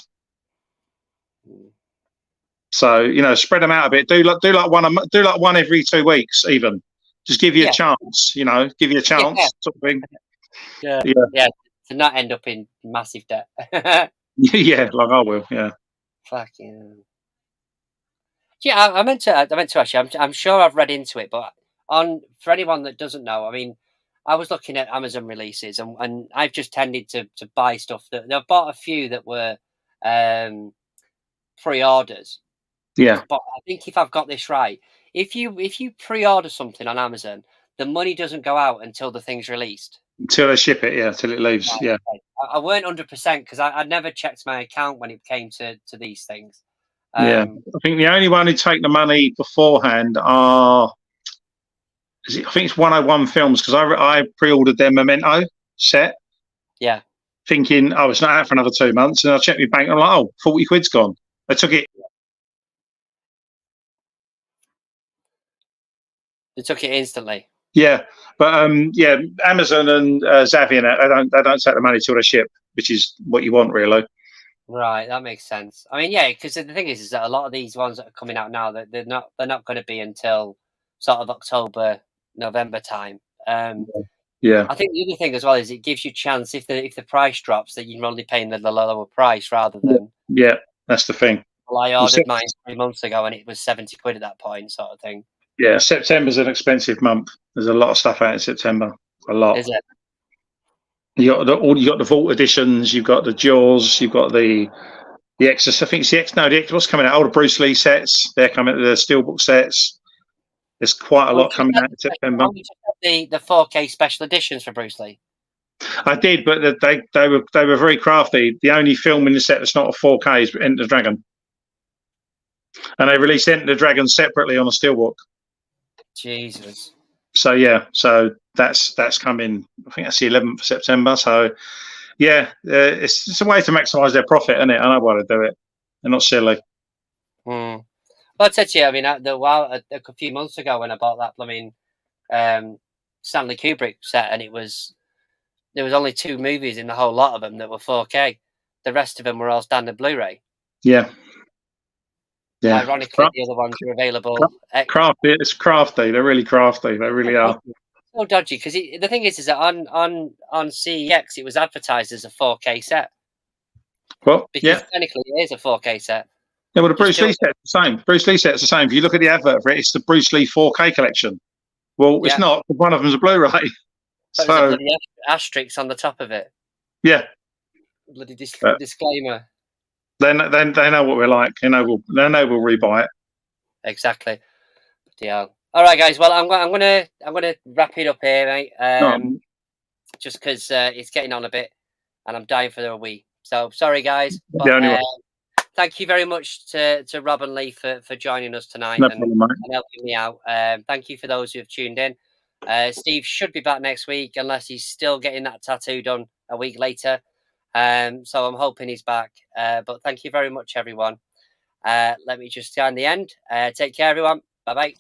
So spread them out a bit. Do like one every 2 weeks, even. Just give you a chance, give you a chance, sort of thing. Yeah, to not end up in massive debt. Yeah, like I will. Yeah. Fucking. Yeah, I meant to actually. I'm sure I've read into it, but for anyone that doesn't know, I mean, I was looking at Amazon releases, and I've just tended to buy stuff that I've bought a few that were pre-orders. Yeah. But I think if I've got this right, if you pre-order something on Amazon, the money doesn't go out until the thing's released. Until they ship it, till it leaves. Right, yeah. Okay. I weren't 100% because I never checked my account when it came to these things. Yeah, I think the only one who take the money beforehand I think it's 101 Films, because I pre-ordered their Memento set. Yeah. Thinking, it's not out for another 2 months, and I checked my bank. I'm like, 40 quid's gone. They took it. They took it instantly. Yeah, but Amazon and Zavvi and that, they don't take the money till they ship, which is what you want, really. Right, that makes sense. I mean, yeah, because the thing is that a lot of these ones that are coming out now, that they're not going to be until sort of October, November time. Yeah, I think the other thing as well is it gives you a chance if the price drops that you're only paying the lower price rather than. Yeah, that's the thing. Well, I ordered mine 3 months ago and it was 70 quid at that point, sort of thing. Yeah, September's an expensive month. There's a lot of stuff out in September. A lot. Is it? You got the Vault editions. You've got the Jaws. You've got the Exorcist. I think it's the X. No, the X. What's coming out? All the Bruce Lee sets. They're coming. The Steelbook sets. There's quite a lot coming out in September. The 4K special editions for Bruce Lee. I did, but they were very crafty. The only film in the set that's not a 4K is Enter the Dragon, and they released Enter the Dragon separately on a Steelbook. Jesus. So that's coming. I think that's the 11th of September. So it's a way to maximise their profit, isn't it? I know why they do it. They're not silly. Well, I said to you, I mean, a few months ago when I bought that Stanley Kubrick set, and there was only 2 movies in the whole lot of them that were 4K. The rest of them were all standard Blu-ray. Yeah. Yeah. Ironically, the other ones are available. Crafty. It's crafty. They're really crafty. They really are. So dodgy, because the thing is that on CEX it was advertised as a 4K set. Well, because technically it is a 4K set. Yeah, well, the Bruce Lee set's the same. Bruce Lee set's the same. If you look at the advert for it, it's the Bruce Lee 4K collection. Well, it's not. One of them's a Blu-ray. So there's a bloody asterisk on the top of it. Yeah. Bloody disclaimer. They know what we're like. They know we'll rebuy it. Exactly. Yeah. All right, guys. Well, I'm gonna wrap it up here, mate. Just because it's getting on a bit, and I'm dying for a wee. So sorry, guys. But, thank you very much to Rob and Lee for joining us tonight and helping me out. Thank you for those who have tuned in. Steve should be back next week unless he's still getting that tattoo done a week later. So I'm hoping he's back. But thank you very much, everyone. Let me just sign the end. Take care, everyone. Bye-bye.